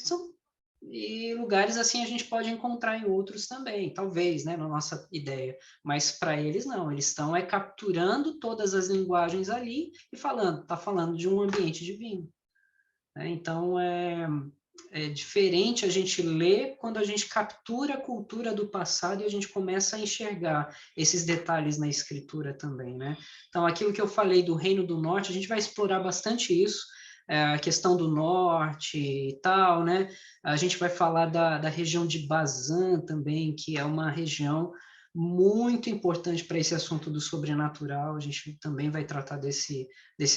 E lugares assim a gente pode encontrar em outros também, talvez, né, na nossa ideia. Mas para eles não, eles estão capturando todas as linguagens ali e tá falando de um ambiente divino. Né? Então é diferente a gente ler quando a gente captura a cultura do passado e a gente começa a enxergar esses detalhes na escritura também, né? Então, aquilo que eu falei do Reino do Norte, a gente vai explorar bastante isso, a questão do norte e tal, né? A gente vai falar da região de Bazan também, que é uma região muito importante para esse assunto do sobrenatural, a gente também vai tratar desse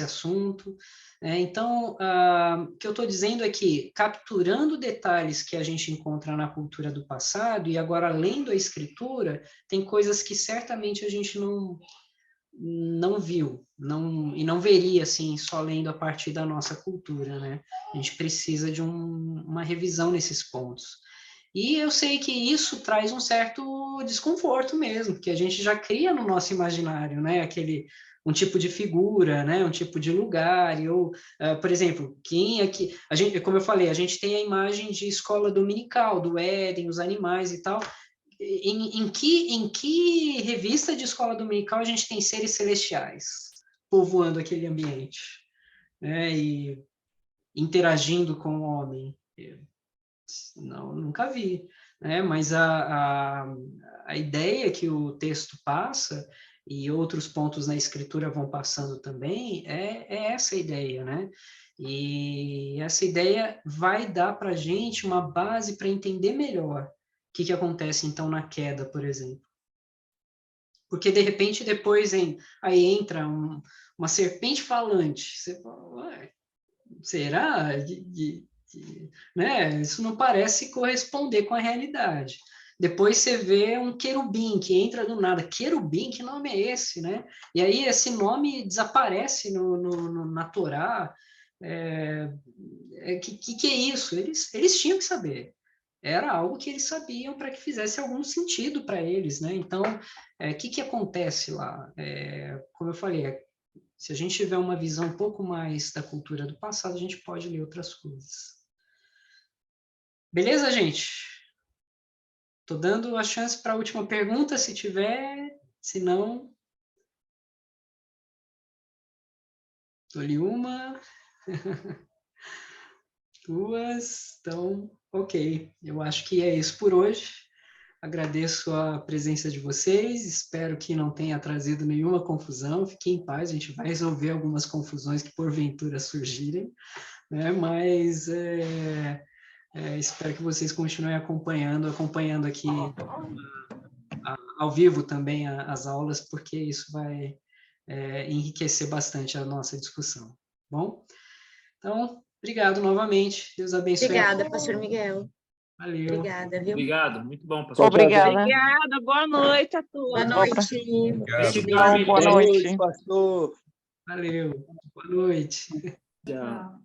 assunto. Então, o que eu estou dizendo é que, capturando detalhes que a gente encontra na cultura do passado, e agora lendo a escritura, tem coisas que certamente a gente não viu, e não veria, assim, só lendo a partir da nossa cultura, né? A gente precisa de uma revisão nesses pontos. E eu sei que isso traz um certo desconforto mesmo, que a gente já cria no nosso imaginário, né? Um tipo de figura, né? Um tipo de lugar, por exemplo, quem aqui, como eu falei, a gente tem a imagem de escola dominical, do Éden, os animais e tal. Em que revista de escola dominical a gente tem seres celestiais povoando aquele ambiente, né? E interagindo com o homem? Não, nunca vi, né? Mas a ideia que o texto passa e outros pontos na escritura vão passando também é essa ideia, né? E essa ideia vai dar para a gente uma base para entender melhor o que acontece então na queda, por exemplo. Porque de repente depois aí entra uma serpente falante. Você fala, será? Né? Isso não parece corresponder com a realidade. Depois você vê um querubim que entra do nada. Querubim, que nome é esse, né? E aí esse nome desaparece na Torá. Que é isso? Eles tinham que saber. Era algo que eles sabiam para que fizesse algum sentido para eles, né? Então, que acontece lá? Como eu falei, se a gente tiver uma visão um pouco mais da cultura do passado, a gente pode ler outras coisas. Beleza, gente? Estou dando a chance para a última pergunta, se tiver. Se não, dou-lhe uma. Duas. Então, ok. Eu acho que é isso por hoje. Agradeço a presença de vocês. Espero que não tenha trazido nenhuma confusão. Fiquem em paz, a gente vai resolver algumas confusões que porventura surgirem, né? Mas espero que vocês continuem acompanhando aqui ao vivo também as aulas, porque isso vai enriquecer bastante a nossa discussão. Bom? Então, obrigado novamente. Deus abençoe. Obrigada, pastor Miguel. Valeu. Obrigada, viu? Obrigado, muito bom, pastor. Obrigada. Obrigada, boa noite a todos. Boa noite. Não, boa noite. Pastor. Valeu. Boa noite. Tchau.